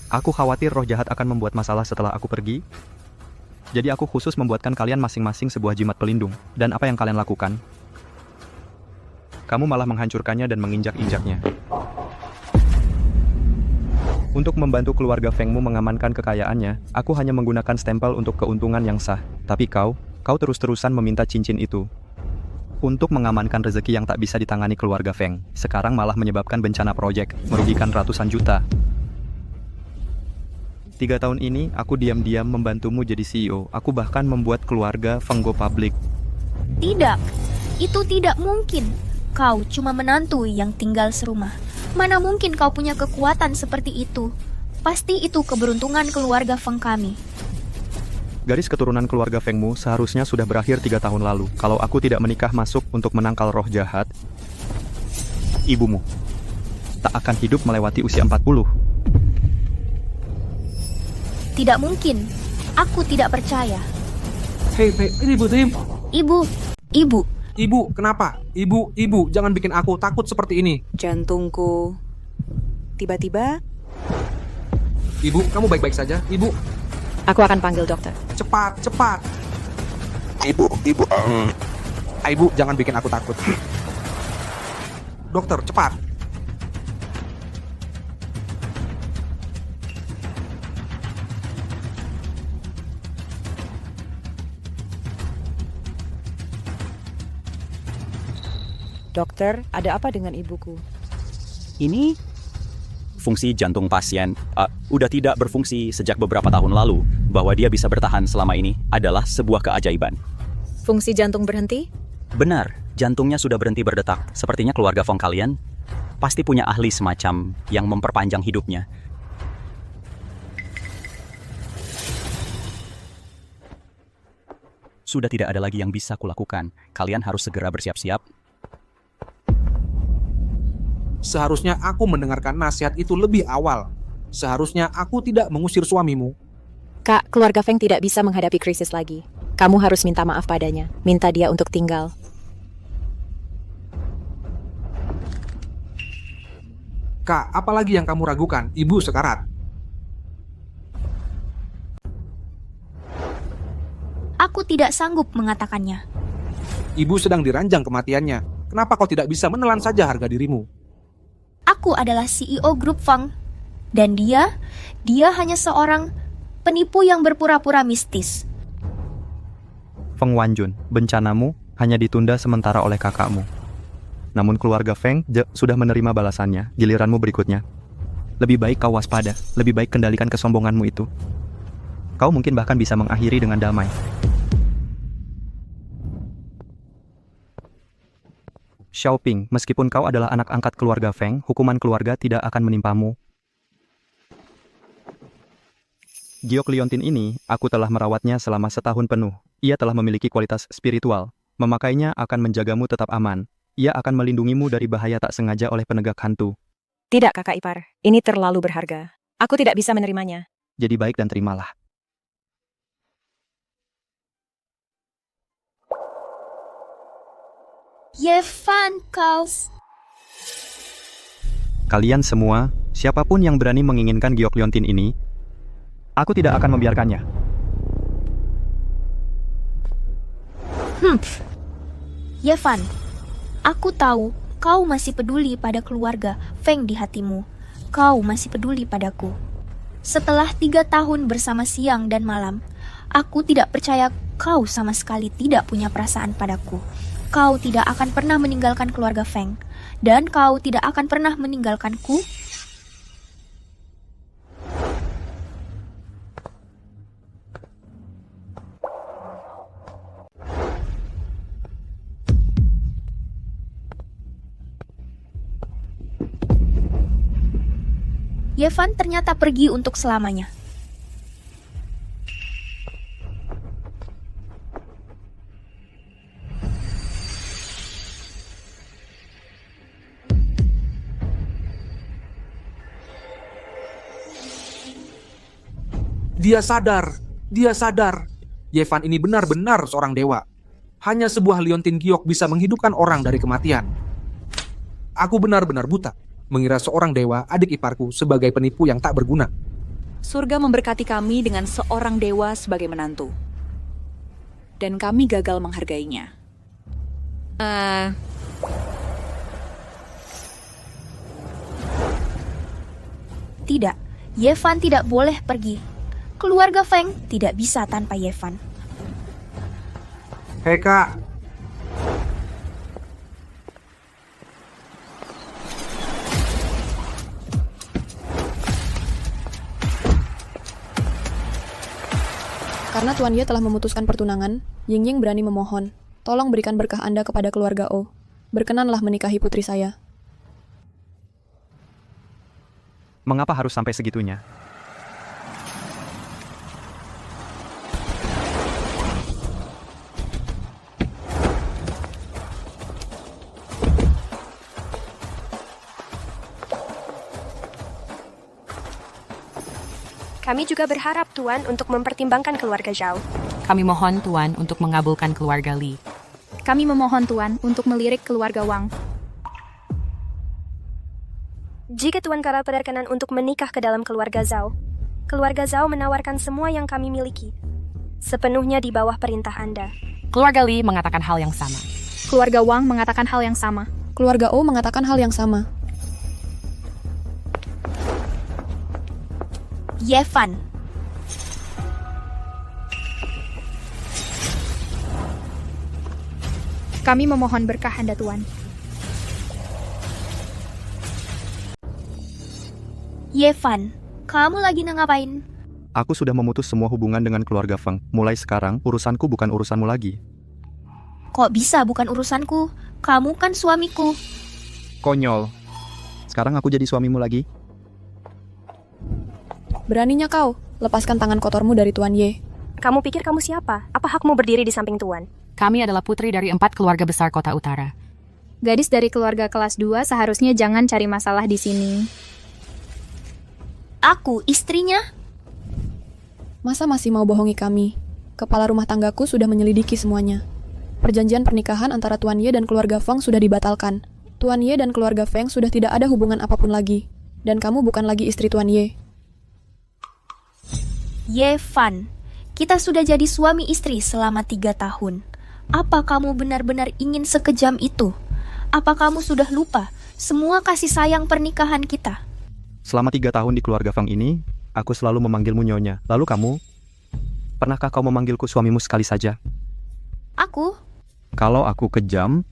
Aku khawatir roh jahat akan membuat masalah setelah aku pergi. Jadi aku khusus membuatkan kalian masing-masing sebuah jimat pelindung. Dan apa yang kalian lakukan? Kamu malah menghancurkannya dan menginjak-injaknya. Untuk membantu keluarga Fengmu mengamankan kekayaannya, aku hanya menggunakan stempel untuk keuntungan yang sah. Tapi kau terus-terusan meminta cincin itu. Untuk mengamankan rezeki yang tak bisa ditangani keluarga Feng. Sekarang malah menyebabkan bencana proyek, merugikan ratusan juta. 3 tahun ini, aku diam-diam membantumu jadi CEO. Aku bahkan membuat keluarga Feng go public. Tidak, itu tidak mungkin. Kau cuma menantu yang tinggal serumah. Mana mungkin kau punya kekuatan seperti itu? Pasti itu keberuntungan keluarga Feng kami. Garis keturunan keluarga Fengmu seharusnya sudah berakhir 3 tahun lalu. Kalau aku tidak menikah masuk untuk menangkal roh jahat, ibumu tak akan hidup melewati usia 40. Tidak mungkin. Aku tidak percaya. Hei, ini Bu Tim. Ibu, kenapa? Ibu, jangan bikin aku takut seperti ini. Jantungku. Tiba-tiba. Ibu, kamu baik-baik saja? Ibu. Aku akan panggil dokter. Cepat. Ibu, jangan bikin aku takut. Dokter, cepat. Dokter, ada apa dengan ibuku? Ini fungsi jantung pasien udah tidak berfungsi sejak beberapa tahun lalu. Bahwa dia bisa bertahan selama ini adalah sebuah keajaiban. Fungsi jantung berhenti? Benar, jantungnya sudah berhenti berdetak. Sepertinya keluarga Feng kalian pasti punya ahli semacam yang memperpanjang hidupnya. Sudah tidak ada lagi yang bisa kulakukan. Kalian harus segera bersiap-siap. Seharusnya aku mendengarkan nasihat itu lebih awal. Seharusnya aku tidak mengusir suamimu. Kak, keluarga Feng tidak bisa menghadapi krisis lagi. Kamu harus minta maaf padanya. Minta dia untuk tinggal. Kak, apalagi yang kamu ragukan? Ibu sekarat. aku tidak sanggup mengatakannya. Ibu sedang diranjang kematiannya. Kenapa kau tidak bisa menelan saja harga dirimu? Aku adalah CEO grup Feng. Dan dia hanya seorang penipu yang berpura-pura mistis. Feng Wanjun, bencanamu hanya ditunda sementara oleh kakakmu. Namun keluarga Feng sudah menerima balasannya, giliranmu berikutnya. Lebih baik kau waspada, lebih baik kendalikan kesombonganmu itu. Kau mungkin bahkan bisa mengakhiri dengan damai. Xiaoping, meskipun kau adalah anak angkat keluarga Feng, hukuman keluarga tidak akan menimpamu. Giok Liontin ini, aku telah merawatnya selama setahun penuh. Ia telah memiliki kualitas spiritual. Memakainya akan menjagamu tetap aman. Ia akan melindungimu dari bahaya tak sengaja oleh penegak hantu. Tidak, kakak ipar. Ini terlalu berharga. Aku tidak bisa menerimanya. Jadi baik dan terimalah. Yevan, Kals. Kalian semua, siapapun yang berani menginginkan Giok Liontin ini, aku tidak akan membiarkannya. Yevan, aku tahu kau masih peduli pada keluarga Feng di hatimu. Kau masih peduli padaku. Setelah 3 tahun bersama siang dan malam, aku tidak percaya kau sama sekali tidak punya perasaan padaku. Kau tidak akan pernah meninggalkan keluarga Feng. Dan kau tidak akan pernah meninggalkanku. Yevan ternyata pergi untuk selamanya. Dia sadar. Yevan ini benar-benar seorang dewa. Hanya sebuah liontin giok bisa menghidupkan orang dari kematian. Aku benar-benar buta, mengira seorang dewa adik iparku sebagai penipu yang tak berguna. Surga memberkati kami dengan seorang dewa sebagai menantu. Dan kami gagal menghargainya. Tidak, Yevan tidak boleh pergi. Keluarga Feng tidak bisa tanpa Yevan. Hei kak, Karena Tuan Ye telah memutuskan pertunangan, Ying Ying berani memohon, tolong berikan berkah Anda kepada keluarga O. Berkenanlah menikahi putri saya. Mengapa harus sampai segitunya? Kami juga berharap Tuan untuk mempertimbangkan keluarga Zhao. Kami mohon Tuan untuk mengabulkan keluarga Li. Kami memohon Tuan untuk melirik keluarga Wang. Jika Tuan Karal berkenan untuk menikah ke dalam keluarga Zhao menawarkan semua yang kami miliki, sepenuhnya di bawah perintah Anda. Keluarga Li mengatakan hal yang sama. Keluarga Wang mengatakan hal yang sama. Keluarga O mengatakan hal yang sama. Yevan. Kami memohon berkah Anda, Tuan. Yevan, kamu lagi ngapain? Aku sudah memutus semua hubungan dengan keluarga Feng. Mulai sekarang, urusanku bukan urusanmu lagi. Kok bisa bukan urusanku? Kamu kan suamiku. Konyol. Sekarang aku jadi suamimu lagi? Beraninya kau, lepaskan tangan kotormu dari Tuan Ye. Kamu pikir kamu siapa? Apa hakmu berdiri di samping Tuan? Kami adalah putri dari 4 keluarga besar kota utara. Gadis dari keluarga kelas 2 seharusnya jangan cari masalah di sini. Aku istrinya? Masa masih mau bohongi kami? Kepala rumah tanggaku sudah menyelidiki semuanya. Perjanjian pernikahan antara Tuan Ye dan keluarga Feng sudah dibatalkan. Tuan Ye dan keluarga Feng sudah tidak ada hubungan apapun lagi. Dan kamu bukan lagi istri Tuan Ye. Yevan, kita sudah jadi suami istri selama 3 tahun. Apa kamu benar-benar ingin sekejam itu? Apa kamu sudah lupa semua kasih sayang pernikahan kita? Selama 3 tahun di keluarga Feng ini, aku selalu memanggilmu Nyonya. Lalu kamu, pernahkah kau memanggilku suamimu sekali saja? Aku? Kalau aku kejam,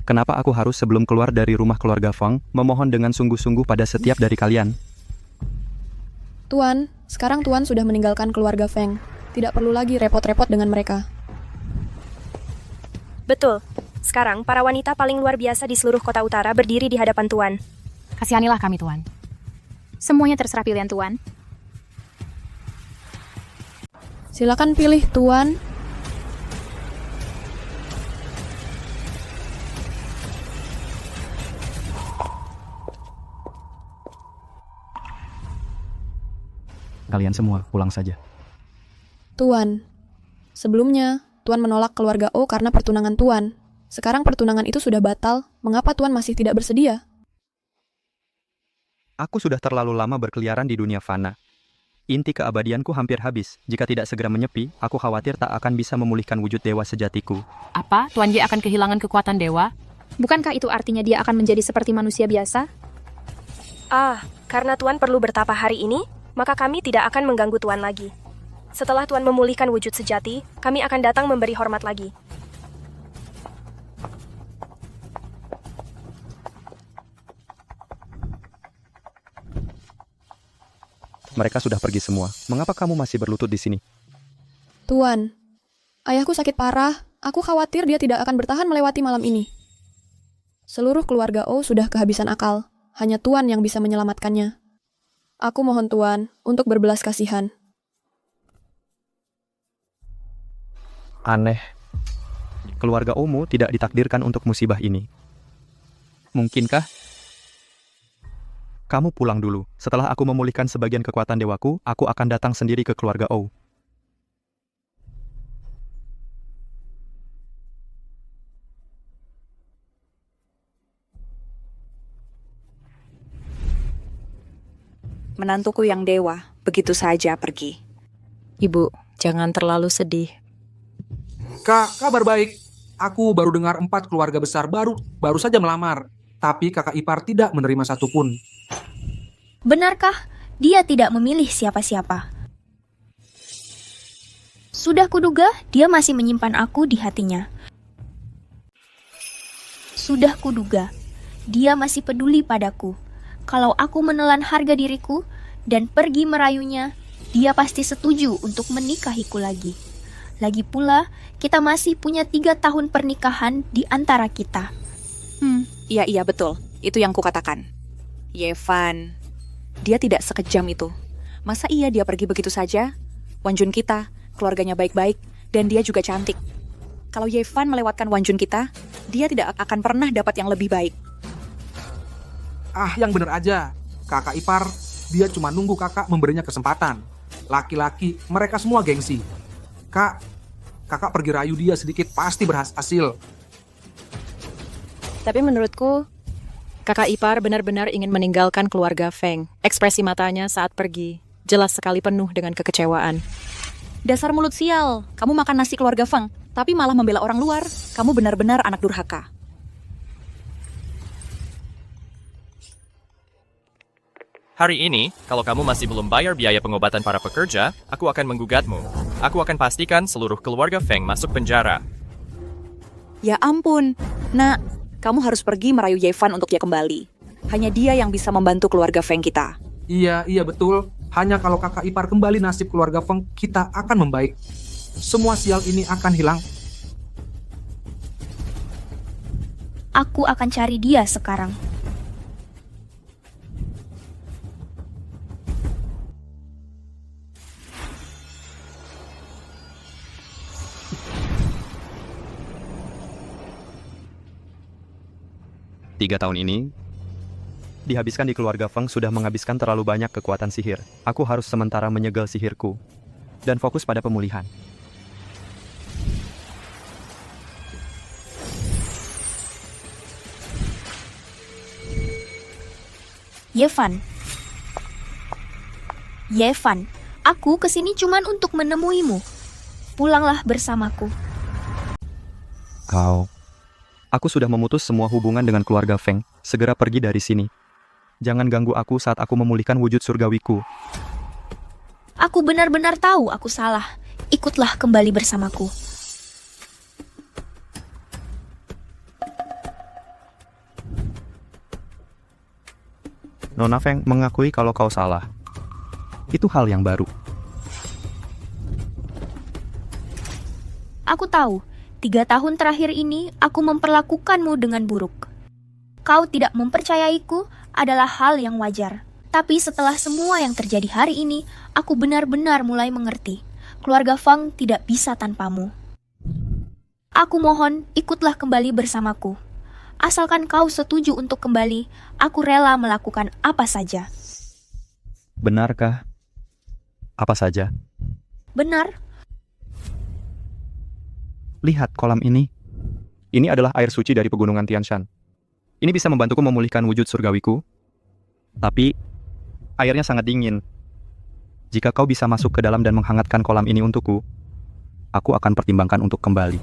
kenapa aku harus sebelum keluar dari rumah keluarga Feng memohon dengan sungguh-sungguh pada setiap dari kalian? Tuan, sekarang Tuan sudah meninggalkan keluarga Feng. Tidak perlu lagi repot-repot dengan mereka. Betul. Sekarang, para wanita paling luar biasa di seluruh kota utara berdiri di hadapan Tuan. Kasihanilah kami, Tuan. Semuanya terserah pilihan Tuan. Silakan pilih, Tuan. Kalian semua pulang saja. Tuan. Sebelumnya, Tuan menolak keluarga O karena pertunangan Tuan. Sekarang pertunangan itu sudah batal. Mengapa Tuan masih tidak bersedia? Aku sudah terlalu lama berkeliaran di dunia fana. Inti keabadianku hampir habis. Jika tidak segera menyepi, aku khawatir tak akan bisa memulihkan wujud dewa sejatiku. Apa? Tuan Ye akan kehilangan kekuatan dewa? Bukankah itu artinya dia akan menjadi seperti manusia biasa? Karena Tuan perlu bertapa hari ini, maka kami tidak akan mengganggu Tuan lagi. Setelah Tuan memulihkan wujud sejati, kami akan datang memberi hormat lagi. Mereka sudah pergi semua. Mengapa kamu masih berlutut di sini? Tuan, ayahku sakit parah. Aku khawatir dia tidak akan bertahan melewati malam ini. Seluruh keluarga O sudah kehabisan akal. Hanya Tuan yang bisa menyelamatkannya. Aku mohon Tuan untuk berbelas kasihan. Aneh. Keluarga Omu tidak ditakdirkan untuk musibah ini. Mungkinkah? Kamu pulang dulu. Setelah aku memulihkan sebagian kekuatan dewaku, aku akan datang sendiri ke keluarga O. Menantuku yang dewa, begitu saja pergi. Ibu, jangan terlalu sedih. Kak, kabar baik. Aku baru dengar 4 keluarga besar baru saja melamar. Tapi kakak ipar tidak menerima satupun. Benarkah dia tidak memilih siapa-siapa? Sudah kuduga dia masih menyimpan aku di hatinya. Sudah kuduga dia masih peduli padaku. Kalau aku menelan harga diriku dan pergi merayunya, dia pasti setuju untuk menikahiku lagi. Lagi pula, kita masih punya 3 tahun pernikahan di antara kita. Iya betul, itu yang kukatakan. Yevan, dia tidak sekejam itu. Masa iya dia pergi begitu saja? Wanjun kita, keluarganya baik-baik, dan dia juga cantik. Kalau Yevan melewatkan Wanjun kita, dia tidak akan pernah dapat yang lebih baik. Yang bener aja. Kakak ipar, dia cuma nunggu kakak memberinya kesempatan. Laki-laki, mereka semua gengsi. Kakak pergi rayu dia sedikit pasti berhasil. Tapi menurutku, kakak ipar benar-benar ingin meninggalkan keluarga Feng. Ekspresi matanya saat pergi jelas sekali penuh dengan kekecewaan. Dasar mulut sial, kamu makan nasi keluarga Feng, tapi malah membela orang luar. Kamu benar-benar anak durhaka. Hari ini, kalau kamu masih belum bayar biaya pengobatan para pekerja, aku akan menggugatmu. Aku akan pastikan seluruh keluarga Feng masuk penjara. Ya ampun, Nak, kamu harus pergi merayu Yevan untuk dia kembali. Hanya dia yang bisa membantu keluarga Feng kita. Iya betul. Hanya kalau kakak ipar kembali, nasib keluarga Feng kita akan membaik. Semua sial ini akan hilang. Aku akan cari dia sekarang. Tiga tahun ini, dihabiskan di keluarga Feng sudah menghabiskan terlalu banyak kekuatan sihir. Aku harus sementara menyegel sihirku dan fokus pada pemulihan. Yevan, aku kesini cuman untuk menemuimu. Pulanglah bersamaku. Aku sudah memutus semua hubungan dengan keluarga Feng. Segera pergi dari sini. Jangan ganggu aku saat aku memulihkan wujud surgawiku. Aku benar-benar tahu aku salah. Ikutlah kembali bersamaku. Nona Feng mengakui kalau kau salah. Itu hal yang baru. Aku tahu. 3 tahun terakhir ini, aku memperlakukanmu dengan buruk. Kau tidak mempercayaiku adalah hal yang wajar. Tapi setelah semua yang terjadi hari ini, aku benar-benar mulai mengerti. Keluarga Feng tidak bisa tanpamu. Aku mohon, ikutlah kembali bersamaku. Asalkan kau setuju untuk kembali, aku rela melakukan apa saja. Benarkah? Apa saja? Benar. Lihat kolam ini. Ini adalah air suci dari pegunungan Tian Shan. Ini bisa membantuku memulihkan wujud surgawiku. Tapi, airnya sangat dingin. Jika kau bisa masuk ke dalam dan menghangatkan kolam ini untukku, aku akan pertimbangkan untuk kembali.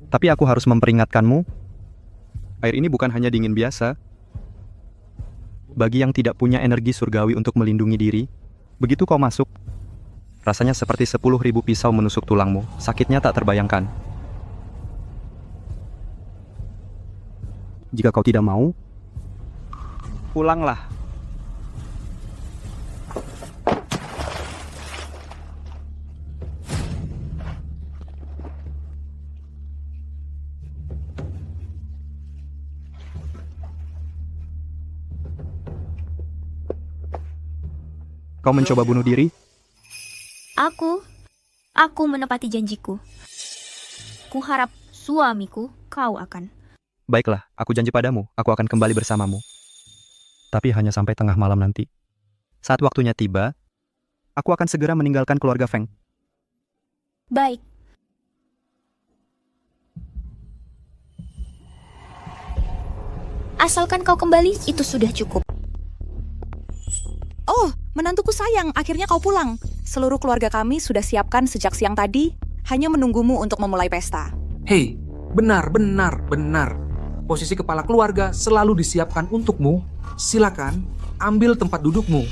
Tapi aku harus memperingatkanmu, air ini bukan hanya dingin biasa. Bagi yang tidak punya energi surgawi untuk melindungi diri, begitu kau masuk, rasanya seperti 10.000 pisau menusuk tulangmu. Sakitnya tak terbayangkan. Jika kau tidak mau, pulanglah. Kau mencoba bunuh diri? Aku menepati janjiku. Kuharap suamiku, kau akan. Baiklah, aku janji padamu, aku akan kembali bersamamu. Tapi hanya sampai tengah malam nanti. Saat waktunya tiba, aku akan segera meninggalkan keluarga Feng. Baik. Asalkan kau kembali, itu sudah cukup. Oh, menantuku sayang, akhirnya kau pulang. Seluruh keluarga kami sudah siapkan sejak siang tadi, hanya menunggumu untuk memulai pesta. Hei, benar. Posisi kepala keluarga selalu disiapkan untukmu. Silakan, ambil tempat dudukmu.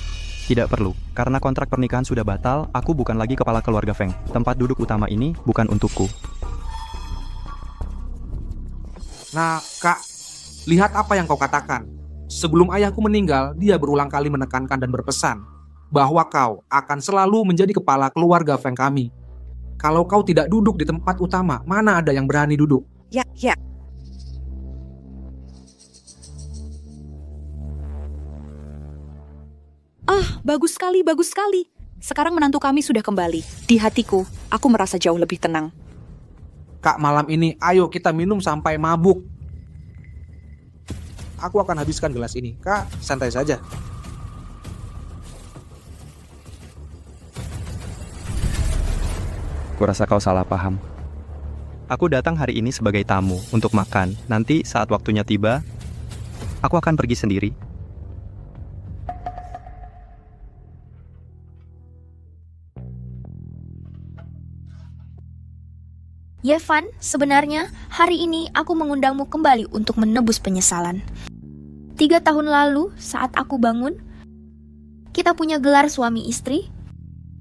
Tidak perlu, karena kontrak pernikahan sudah batal, aku bukan lagi kepala keluarga Feng. Tempat duduk utama ini bukan untukku. Nah, Kak, lihat apa yang kau katakan. Sebelum ayahku meninggal, dia berulang kali menekankan dan berpesan bahwa kau akan selalu menjadi kepala keluarga Feng kami. Kalau kau tidak duduk di tempat utama, mana ada yang berani duduk? Ya. Bagus sekali. Sekarang menantu kami sudah kembali. Di hatiku, aku merasa jauh lebih tenang. Kak, malam ini ayo kita minum sampai mabuk. Aku akan habiskan gelas ini. Kak, santai saja. Kurasa kau salah paham. Aku datang hari ini sebagai tamu untuk makan. Nanti saat waktunya tiba, aku akan pergi sendiri. Yevan, sebenarnya hari ini aku mengundangmu kembali untuk menebus penyesalan. 3 tahun lalu, saat aku bangun, kita punya gelar suami istri,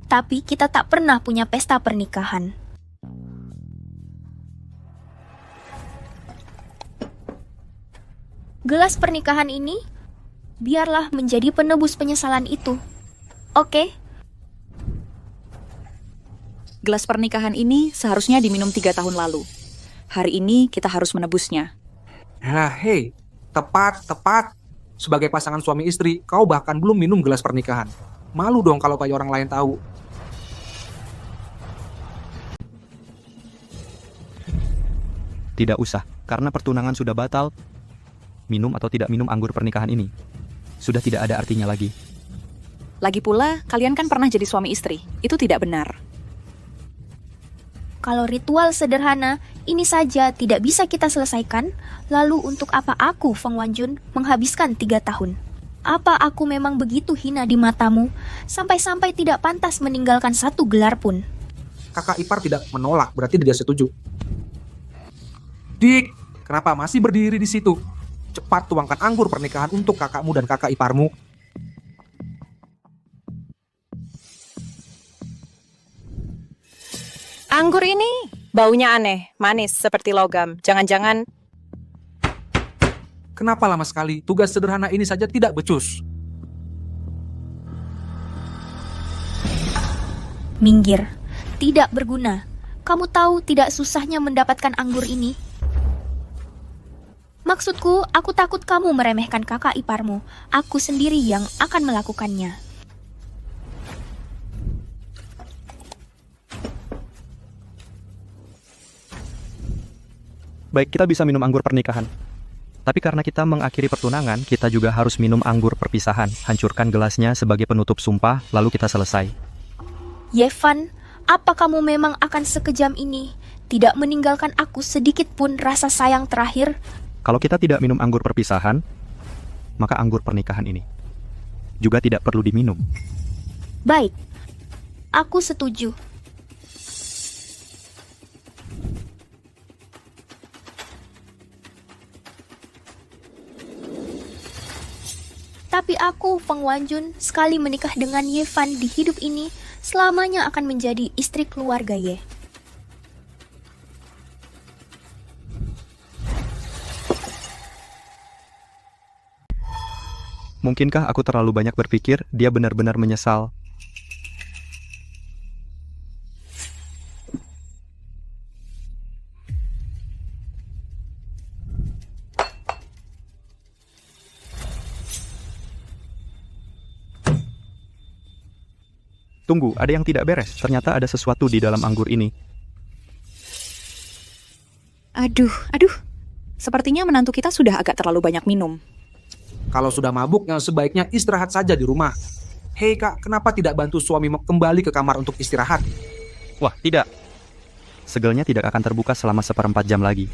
tapi kita tak pernah punya pesta pernikahan. Gelas pernikahan ini, biarlah menjadi penebus penyesalan itu. Oke? Gelas pernikahan ini seharusnya diminum 3 tahun lalu. Hari ini kita harus menebusnya. Hei, tepat. Sebagai pasangan suami istri, kau bahkan belum minum gelas pernikahan. Malu dong kalau kayak orang lain tahu. Tidak usah, karena pertunangan sudah batal. Minum atau tidak minum anggur pernikahan ini sudah tidak ada artinya lagi. Lagi pula, kalian kan pernah jadi suami istri. Itu tidak benar. Kalau ritual sederhana ini saja tidak bisa kita selesaikan, lalu untuk apa aku, Feng Wanjun, menghabiskan 3 tahun? Apa aku memang begitu hina di matamu, sampai-sampai tidak pantas meninggalkan 1 gelar pun? Kakak ipar tidak menolak, berarti dia setuju. Dik, kenapa masih berdiri di situ? Cepat tuangkan anggur pernikahan untuk kakakmu dan kakak iparmu. Anggur ini baunya aneh, manis seperti logam. Jangan-jangan... Kenapa lama sekali? Tugas sederhana ini saja tidak becus. Minggir, tidak berguna. Kamu tahu tidak susahnya mendapatkan anggur ini? Maksudku, aku takut kamu meremehkan kakak iparmu. Aku sendiri yang akan melakukannya. Baik, kita bisa minum anggur pernikahan. Tapi karena kita mengakhiri pertunangan, kita juga harus minum anggur perpisahan. Hancurkan gelasnya sebagai penutup sumpah, lalu kita selesai. Yevan, apa kamu memang akan sekejam ini? Tidak meninggalkan aku sedikit pun rasa sayang terakhir? Kalau kita tidak minum anggur perpisahan, maka anggur pernikahan ini juga tidak perlu diminum. Baik, aku setuju. Tapi aku, Feng Wanjun, sekali menikah dengan Yevan di hidup ini, selamanya akan menjadi istri keluarga Ye. Mungkinkah aku terlalu banyak berpikir, dia benar-benar menyesal? Tunggu, ada yang tidak beres. Ternyata ada sesuatu di dalam anggur ini. Aduh. Sepertinya menantu kita sudah agak terlalu banyak minum. Kalau sudah mabuk, yang sebaiknya istirahat saja di rumah. Hei kak, kenapa tidak bantu suami kembali ke kamar untuk istirahat? Wah, tidak. Segelnya tidak akan terbuka selama 1/4 jam lagi.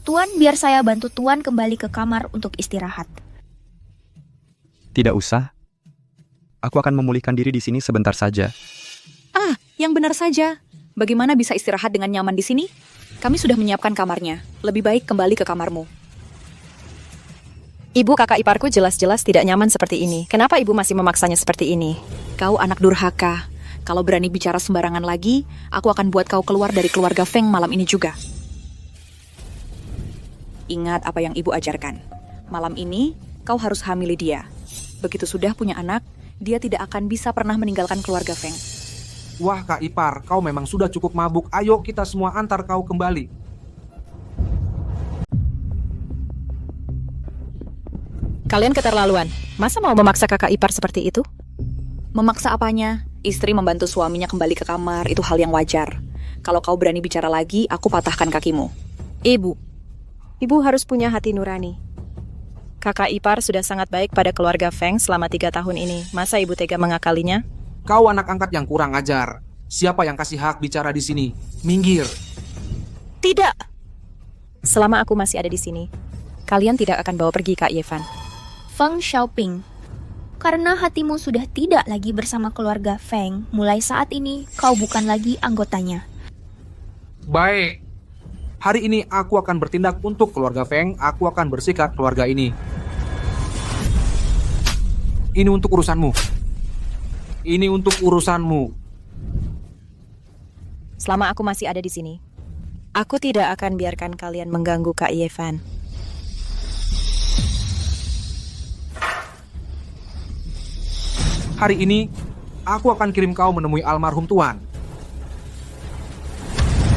Tuan, biar saya bantu Tuan kembali ke kamar untuk istirahat. Tidak usah. Aku akan memulihkan diri di sini sebentar saja. Yang benar saja. Bagaimana bisa istirahat dengan nyaman di sini? Kami sudah menyiapkan kamarnya. Lebih baik kembali ke kamarmu. Ibu, kakak iparku jelas-jelas tidak nyaman seperti ini. Kenapa ibu masih memaksanya seperti ini? Kau anak durhaka. Kalau berani bicara sembarangan lagi, aku akan buat kau keluar dari keluarga Feng malam ini juga. Ingat apa yang ibu ajarkan. Malam ini, kau harus hamili dia. Begitu sudah punya anak, dia tidak akan bisa pernah meninggalkan keluarga Feng. Wah kak ipar, kau memang sudah cukup mabuk. Ayo kita semua antar kau kembali. Kalian keterlaluan. Masa mau memaksa kakak ipar seperti itu? Memaksa apanya? Istri membantu suaminya kembali ke kamar, itu hal yang wajar. Kalau kau berani bicara lagi, aku patahkan kakimu. Ibu harus punya hati nurani. Kakak ipar sudah sangat baik pada keluarga Feng selama 3 tahun ini. Masa ibu tega mengakalinya? Kau anak angkat yang kurang ajar. Siapa yang kasih hak bicara di sini? Minggir. Tidak. Selama aku masih ada di sini, kalian tidak akan bawa pergi Kak Yevan. Feng Xiaoping, karena hatimu sudah tidak lagi bersama keluarga Feng, mulai saat ini kau bukan lagi anggotanya. Baik. Hari ini aku akan bertindak untuk keluarga Feng. Aku akan bersikap keluarga ini. Ini untuk urusanmu. Ini untuk urusanmu. Selama aku masih ada di sini, aku tidak akan biarkan kalian mengganggu Kak Yevan. Hari ini, aku akan kirim kau menemui almarhum Tuan.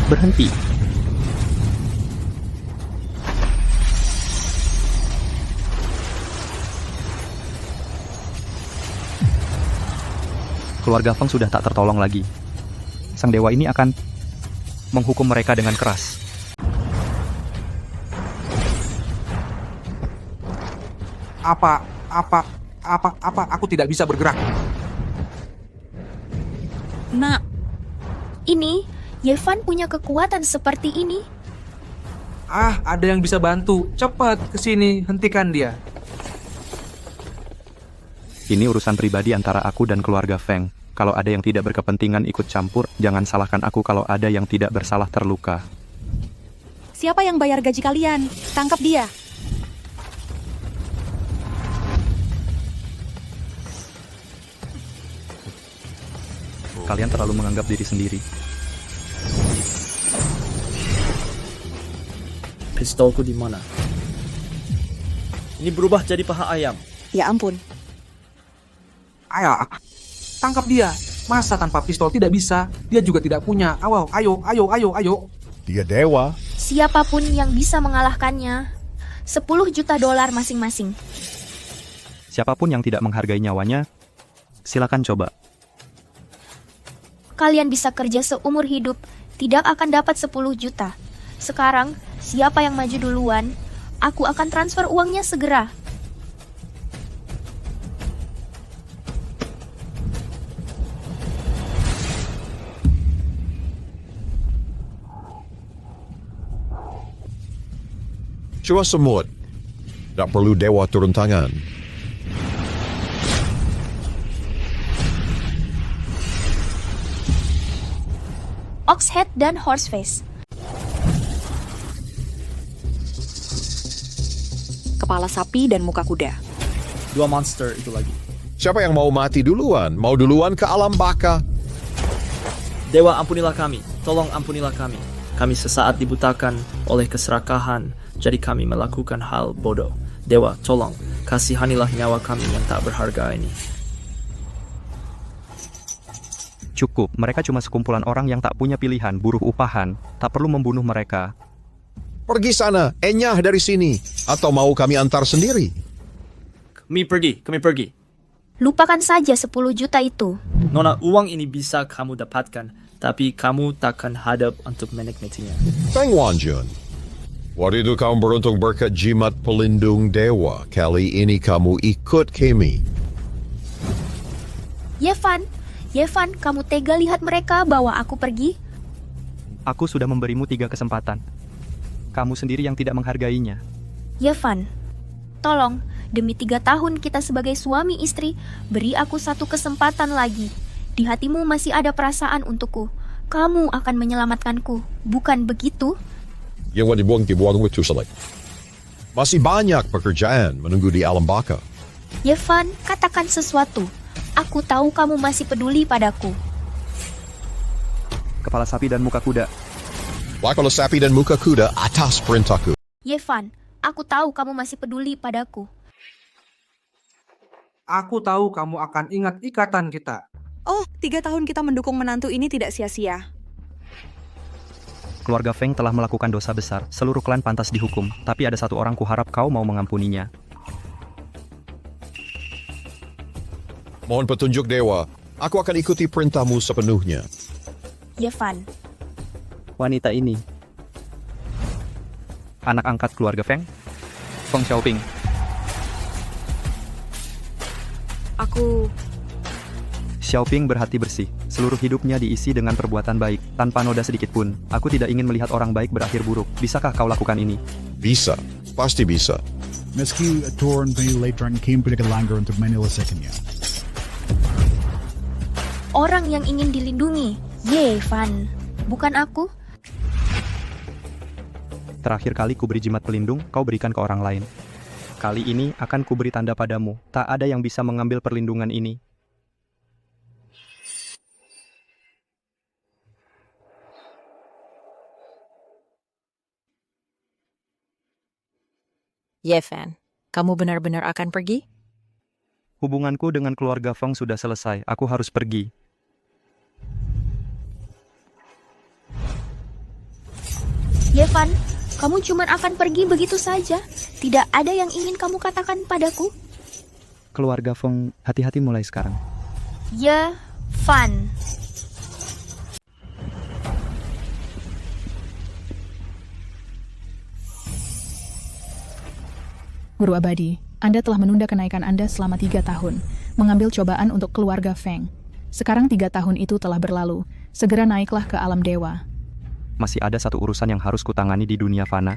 Berhenti. Keluarga Feng sudah tak tertolong lagi. Sang dewa ini akan menghukum mereka dengan keras. Apa, aku tidak bisa bergerak. Nak, ini Yevan punya kekuatan seperti ini. Ada yang bisa bantu. Cepat ke sini, hentikan dia. Ini urusan pribadi antara aku dan keluarga Feng. Kalau ada yang tidak berkepentingan ikut campur, jangan salahkan aku kalau ada yang tidak bersalah terluka. Siapa yang bayar gaji kalian? Tangkap dia. Kalian terlalu menganggap diri sendiri. Pistolku di mana? Ini berubah jadi paha ayam. Ya ampun. Ayo, tangkap dia. Masa tanpa pistol tidak bisa? Dia juga tidak punya. Ayo. Dia dewa. Siapapun yang bisa mengalahkannya, 10 juta dolar masing-masing. Siapapun yang tidak menghargai nyawanya, silakan coba. Kalian bisa kerja seumur hidup, tidak akan dapat 10 juta. Sekarang, siapa yang maju duluan, aku akan transfer uangnya segera. Cua semut. Tak perlu dewa turun tangan. Oxhead dan Horseface. Kepala sapi dan muka kuda. 2 monster itu lagi. Siapa yang mau mati duluan? Mau duluan ke alam baka? Dewa, ampunilah kami. Tolong ampunilah kami. Kami sesaat dibutakan oleh keserakahan, jadi kami melakukan hal bodoh. Dewa, tolong, kasihanilah nyawa kami yang tak berharga ini. Cukup, mereka cuma sekumpulan orang yang tak punya pilihan, buruh upahan. Tak perlu membunuh mereka. Pergi sana, enyah dari sini. Atau mau kami antar sendiri? Kami pergi. Lupakan saja 10 juta itu. Nona, uang ini bisa kamu dapatkan, tapi kamu takkan hadap untuk menikmatinya. Feng Wanjun, waktu itu kamu beruntung berkat jimat pelindung dewa. Kali ini kamu ikut kami. Yevan, kamu tega lihat mereka bawa aku pergi? Aku sudah memberimu 3 kesempatan. Kamu sendiri yang tidak menghargainya. Yevan, tolong, demi 3 tahun kita sebagai suami istri, beri aku 1 kesempatan lagi. Di hatimu masih ada perasaan untukku. Kamu akan menyelamatkanku, bukan begitu? Yang dibuang itu selek. Masih banyak pekerjaan menunggu di alam baka. Yevan, katakan sesuatu. Aku tahu kamu masih peduli padaku. Kepala sapi dan muka kuda. Kepala sapi dan muka kuda atas perintahku. Yevan, aku tahu kamu masih peduli padaku. Aku tahu kamu akan ingat ikatan kita. Oh, 3 tahun kita mendukung menantu ini tidak sia-sia. Keluarga Feng telah melakukan dosa besar. Seluruh klan pantas dihukum. Tapi ada satu orang kuharap kau mau mengampuninya. Mohon petunjuk dewa. Aku akan ikuti perintahmu sepenuhnya. Yevan. Wanita ini anak angkat keluarga Feng, Feng Xiaoping. Xiaoping berhati bersih. Seluruh hidupnya diisi dengan perbuatan baik, tanpa noda sedikit pun. Aku tidak ingin melihat orang baik berakhir buruk. Bisakah kau lakukan ini? Bisa, pasti bisa. Meski Torn Leitran Kim langgar untuk menyelesaikannya. Orang yang ingin dilindungi, Yevan, bukan aku. Terakhir kali kuberi jimat pelindung, kau berikan ke orang lain. Kali ini akan kuberi tanda padamu. Tak ada yang bisa mengambil perlindungan ini. Yevan, kamu benar-benar akan pergi? Hubunganku dengan keluarga Feng sudah selesai. Aku harus pergi. Yevan, kamu cuma akan pergi begitu saja. Tidak ada yang ingin kamu katakan padaku. Keluarga Feng, hati-hati mulai sekarang. Yevan. Guru Abadi, Anda telah menunda kenaikan Anda selama 3 tahun, mengambil cobaan untuk keluarga Feng. Sekarang 3 tahun itu telah berlalu, segera naiklah ke alam dewa. Masih ada satu urusan yang harus kutangani di dunia fana.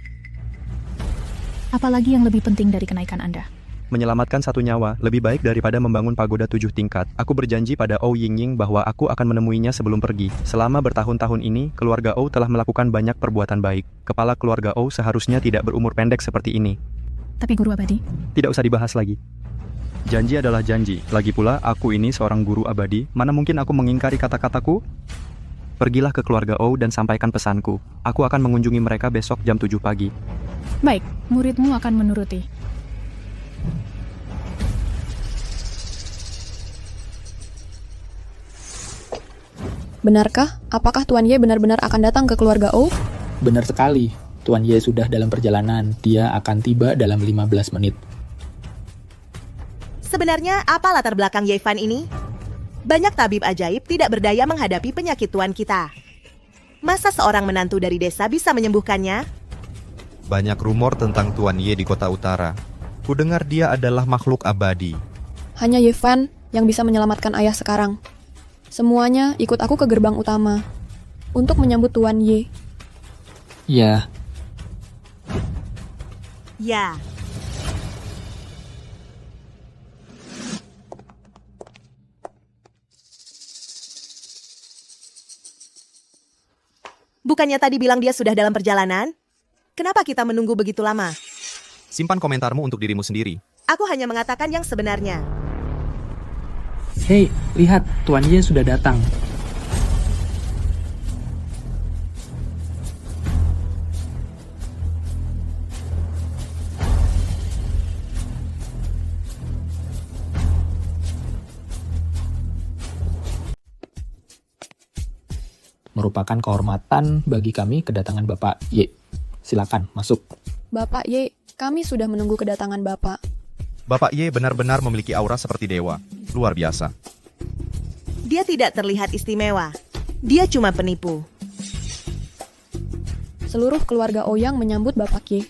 Apalagi yang lebih penting dari kenaikan Anda? Menyelamatkan satu nyawa, lebih baik daripada membangun pagoda 7 tingkat. Aku berjanji pada Ou Yingying bahwa aku akan menemuinya sebelum pergi. Selama bertahun-tahun ini, keluarga Ou telah melakukan banyak perbuatan baik. Kepala keluarga Ou seharusnya tidak berumur pendek seperti ini. Tapi Guru Abadi? Tidak usah dibahas lagi. Janji adalah janji. Lagi pula, aku ini seorang guru abadi. Mana mungkin aku mengingkari kata-kataku? Pergilah ke keluarga Ou dan sampaikan pesanku. Aku akan mengunjungi mereka besok jam 7 pagi. Baik, muridmu akan menuruti. Benarkah? Apakah Tuan Ye benar-benar akan datang ke keluarga Ou? Benar sekali. Tuan Ye sudah dalam perjalanan. Dia akan tiba dalam 15 menit. Sebenarnya apa latar belakang Yevan ini? Banyak tabib ajaib tidak berdaya menghadapi penyakit tuan kita. Masa seorang menantu dari desa bisa menyembuhkannya? Banyak rumor tentang Tuan Ye di kota utara. Kudengar dia adalah makhluk abadi. Hanya Yevan yang bisa menyelamatkan ayah sekarang. Semuanya ikut aku ke gerbang utama untuk menyambut Tuan Ye. Ya. Ya. Bukannya tadi bilang dia sudah dalam perjalanan? Kenapa kita menunggu begitu lama? Simpan komentarmu untuk dirimu sendiri. Aku hanya mengatakan yang sebenarnya. Hei, lihat, Tuan Ye sudah datang. Merupakan kehormatan bagi kami kedatangan Bapak Ye. Silakan masuk. Bapak Ye, kami sudah menunggu kedatangan Bapak. Bapak Ye benar-benar memiliki aura seperti dewa. Luar biasa. Dia tidak terlihat istimewa. Dia cuma penipu. Seluruh keluarga Ouyang menyambut Bapak Ye.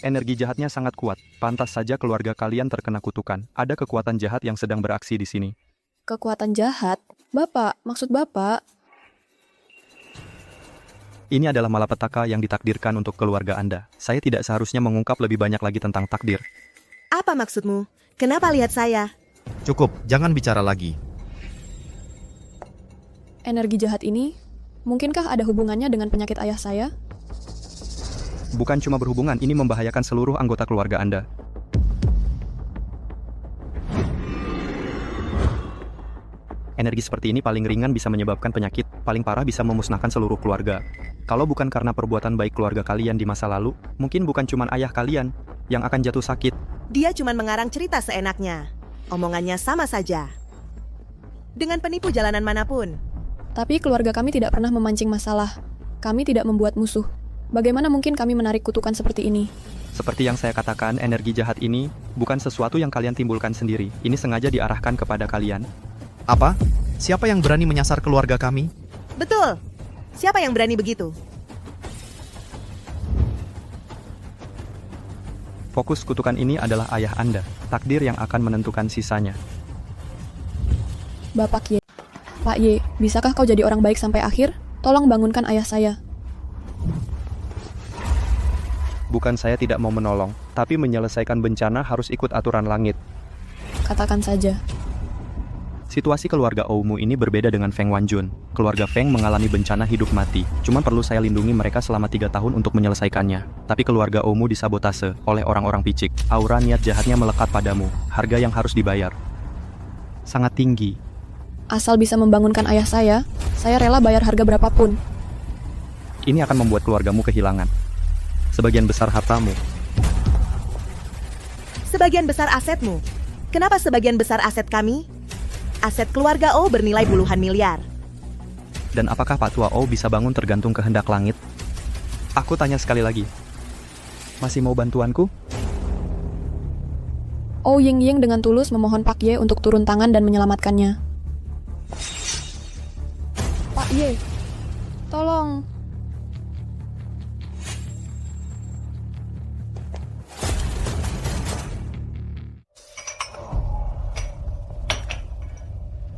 Energi jahatnya sangat kuat. Pantas saja keluarga kalian terkena kutukan. Ada kekuatan jahat yang sedang beraksi di sini. Kekuatan jahat? Bapak, maksud Bapak? Ini adalah malapetaka yang ditakdirkan untuk keluarga Anda. Saya tidak seharusnya mengungkap lebih banyak lagi tentang takdir. Apa maksudmu? Kenapa lihat saya? Cukup, jangan bicara lagi. Energi jahat ini, mungkinkah ada hubungannya dengan penyakit ayah saya? Bukan cuma berhubungan, ini membahayakan seluruh anggota keluarga Anda. Energi seperti ini paling ringan bisa menyebabkan penyakit, paling parah bisa memusnahkan seluruh keluarga. Kalau bukan karena perbuatan baik keluarga kalian di masa lalu, mungkin bukan cuma ayah kalian yang akan jatuh sakit. Dia cuma mengarang cerita seenaknya. Omongannya sama saja. Dengan penipu jalanan manapun. Tapi keluarga kami tidak pernah memancing masalah. Kami tidak membuat musuh. Bagaimana mungkin kami menarik kutukan seperti ini? Seperti yang saya katakan, energi jahat ini bukan sesuatu yang kalian timbulkan sendiri. Ini sengaja diarahkan kepada kalian. Apa? Siapa yang berani menyasar keluarga kami? Betul. Siapa yang berani begitu? Fokus kutukan ini adalah ayah Anda. Takdir yang akan menentukan sisanya. Bapak Ye. Pak Ye, bisakah kau jadi orang baik sampai akhir? Tolong bangunkan ayah saya. Bukan saya tidak mau menolong, tapi menyelesaikan bencana harus ikut aturan langit. Katakan saja. Situasi keluarga Oumu ini berbeda dengan Feng Wanjun. Keluarga Feng mengalami bencana hidup mati. Cuma perlu saya lindungi mereka selama 3 tahun untuk menyelesaikannya. Tapi keluarga Oumu disabotase oleh orang-orang picik. Aura niat jahatnya melekat padamu. Harga yang harus dibayar sangat tinggi. Asal bisa membangunkan ayah saya rela bayar harga berapapun. Ini akan membuat keluargamu kehilangan sebagian besar hartamu. Sebagian besar asetmu. Kenapa sebagian besar aset kami? Aset keluarga O bernilai puluhan miliar. Dan apakah Pak Tua O bisa bangun tergantung kehendak langit? Aku tanya sekali lagi. Masih mau bantuanku? Oh Ying dengan tulus memohon Pak Ye untuk turun tangan dan menyelamatkannya. Pak Ye, tolong.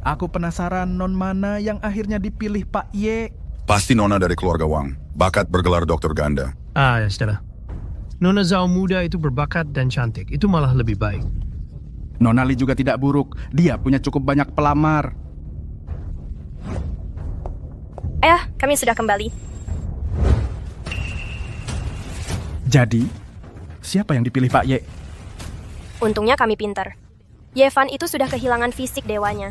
Aku penasaran non mana yang akhirnya dipilih Pak Ye. Pasti Nona dari keluarga Wang. Bakat bergelar dokter ganda. Ah, ya sudah. Nona Zhao muda itu berbakat dan cantik. Itu malah lebih baik. Nona Li juga tidak buruk. Dia punya cukup banyak pelamar. Ayah, kami sudah kembali. Jadi, siapa yang dipilih Pak Ye? Untungnya kami pintar. Yevan itu sudah kehilangan fisik dewanya.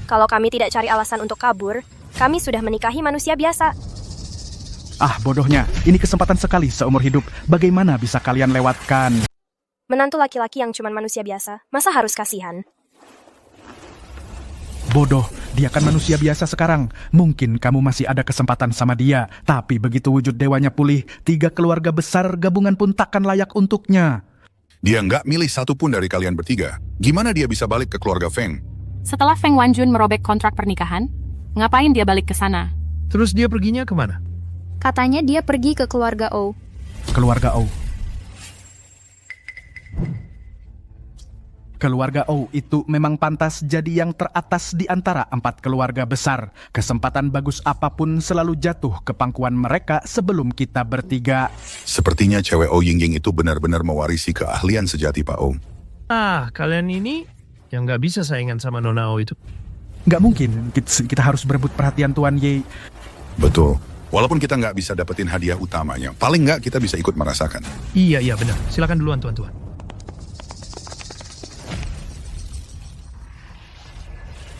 Kalau kami tidak cari alasan untuk kabur, kami sudah menikahi manusia biasa. Ah, bodohnya. Ini kesempatan sekali seumur hidup. Bagaimana bisa kalian lewatkan? Menantu laki-laki yang cuma manusia biasa, masa harus kasihan? Bodoh, dia kan manusia biasa sekarang. Mungkin kamu masih ada kesempatan sama dia. Tapi begitu wujud dewanya pulih, 3 keluarga besar gabungan pun takkan layak untuknya. Dia nggak milih satu pun dari kalian bertiga. Gimana dia bisa balik ke keluarga Feng? Setelah Feng Wanjun merobek kontrak pernikahan, ngapain dia balik ke sana? Terus dia perginya kemana? Katanya dia pergi ke keluarga O. Keluarga O. Keluarga O itu memang pantas jadi yang teratas di antara 4 keluarga besar. Kesempatan bagus apapun selalu jatuh ke pangkuan mereka sebelum kita bertiga. Sepertinya cewek O Ying itu benar-benar mewarisi keahlian sejati Pak O. Ah, kalian ini yang nggak bisa saingan sama Nona O itu. Nggak mungkin, kita harus berebut perhatian Tuan Ye. Betul. Walaupun kita nggak bisa dapetin hadiah utamanya, paling nggak kita bisa ikut merasakan. Iya benar. Silakan duluan tuan-tuan.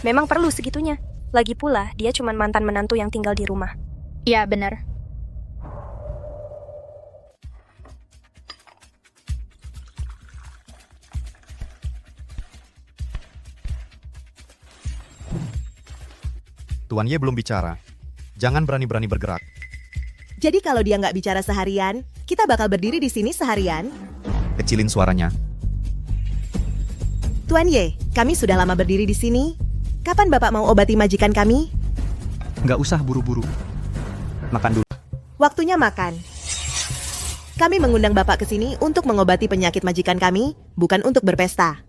Memang perlu segitunya. Lagi pula, dia cuma mantan menantu yang tinggal di rumah. Iya, benar. Tuan Ye belum bicara. Jangan berani-berani bergerak. Jadi kalau dia nggak bicara seharian, kita bakal berdiri di sini seharian. Kecilin suaranya. Tuan Ye, kami sudah lama berdiri di sini. Kapan Bapak mau obati majikan kami? Nggak usah buru-buru. Makan dulu. Waktunya makan. Kami mengundang Bapak ke sini untuk mengobati penyakit majikan kami, bukan untuk berpesta.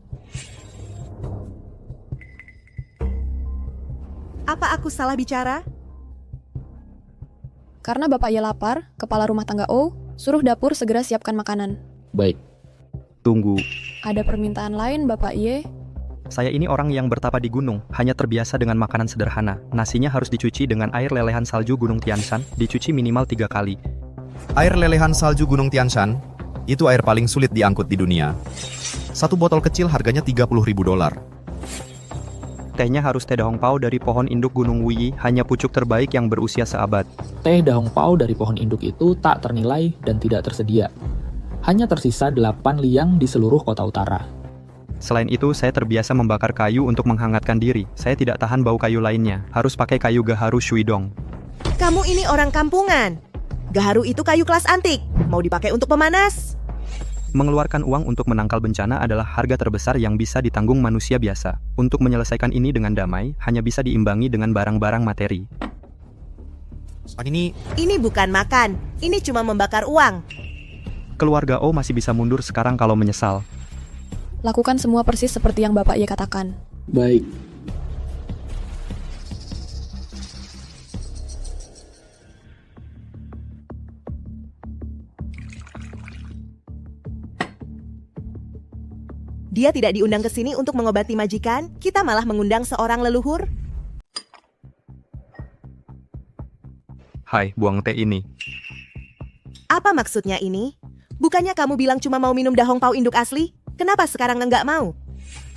Apa aku salah bicara? Karena Bapak Ye lapar, kepala rumah tangga O, suruh dapur segera siapkan makanan. Baik. Tunggu. Ada permintaan lain, Bapak Ye? Saya ini orang yang bertapa di gunung, hanya terbiasa dengan makanan sederhana. Nasinya harus dicuci dengan air lelehan salju Gunung Tian Shan, dicuci minimal 3 kali. Air lelehan salju Gunung Tian Shan, itu air paling sulit diangkut di dunia. Satu botol kecil harganya $30.000. Tehnya harus teh dahong pao dari pohon induk Gunung Wuyi, hanya pucuk terbaik yang berusia seabad. Teh dahong pao dari pohon induk itu tak ternilai dan tidak tersedia. Hanya tersisa 8 liang di seluruh kota utara. Selain itu, saya terbiasa membakar kayu untuk menghangatkan diri. Saya tidak tahan bau kayu lainnya, harus pakai kayu gaharu shuidong. Kamu ini orang kampungan. Gaharu itu kayu kelas antik, mau dipakai untuk pemanas. Mengeluarkan uang untuk menangkal bencana adalah harga terbesar yang bisa ditanggung manusia biasa. Untuk menyelesaikan ini dengan damai, hanya bisa diimbangi dengan barang-barang materi. Ini bukan makan, ini cuma membakar uang. Keluarga O masih bisa mundur sekarang kalau menyesal. Lakukan semua persis seperti yang Bapak Ye katakan. Baik. Dia tidak diundang ke sini untuk mengobati majikan, kita malah mengundang seorang leluhur. Hai, buang teh ini. Apa maksudnya ini? Bukannya kamu bilang cuma mau minum dahong pao induk asli? Kenapa sekarang enggak mau?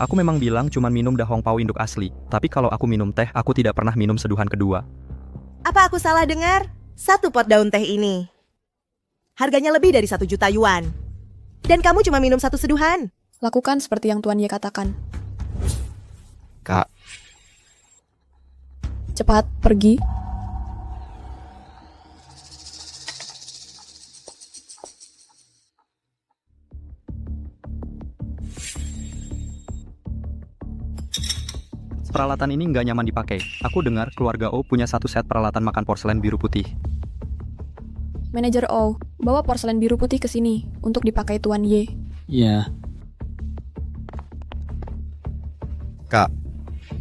Aku memang bilang cuma minum dahong pao induk asli, tapi kalau aku minum teh, aku tidak pernah minum seduhan kedua. Apa aku salah dengar? 1 pot daun teh ini harganya lebih dari 1 juta yuan. Dan kamu cuma minum 1 seduhan. Lakukan seperti yang Tuan Ye katakan. Kak. Cepat, pergi. Peralatan ini nggak nyaman dipakai. Aku dengar keluarga O punya 1 set peralatan makan porselen biru putih. Manajer O, bawa porselen biru putih ke sini untuk dipakai Tuan Ye. Ya. Kak,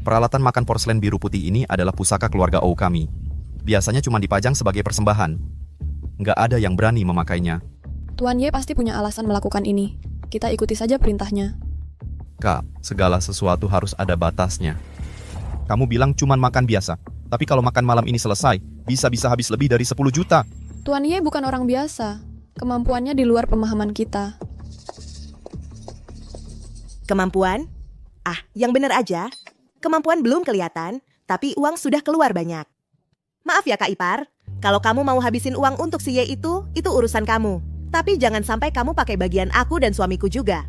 peralatan makan porselen biru putih ini adalah pusaka keluarga O kami. Biasanya cuma dipajang sebagai persembahan. Nggak ada yang berani memakainya. Tuan Ye pasti punya alasan melakukan ini. Kita ikuti saja perintahnya. Kak, segala sesuatu harus ada batasnya. Kamu bilang cuma makan biasa, tapi kalau makan malam ini selesai, bisa-bisa habis lebih dari 10 juta. Tuan Ye bukan orang biasa. Kemampuannya di luar pemahaman kita. Kemampuan? Ah, yang benar aja. Kemampuan belum kelihatan, tapi uang sudah keluar banyak. Maaf ya Kak Ipar, kalau kamu mau habisin uang untuk si Ye itu urusan kamu. Tapi jangan sampai kamu pakai bagian aku dan suamiku juga.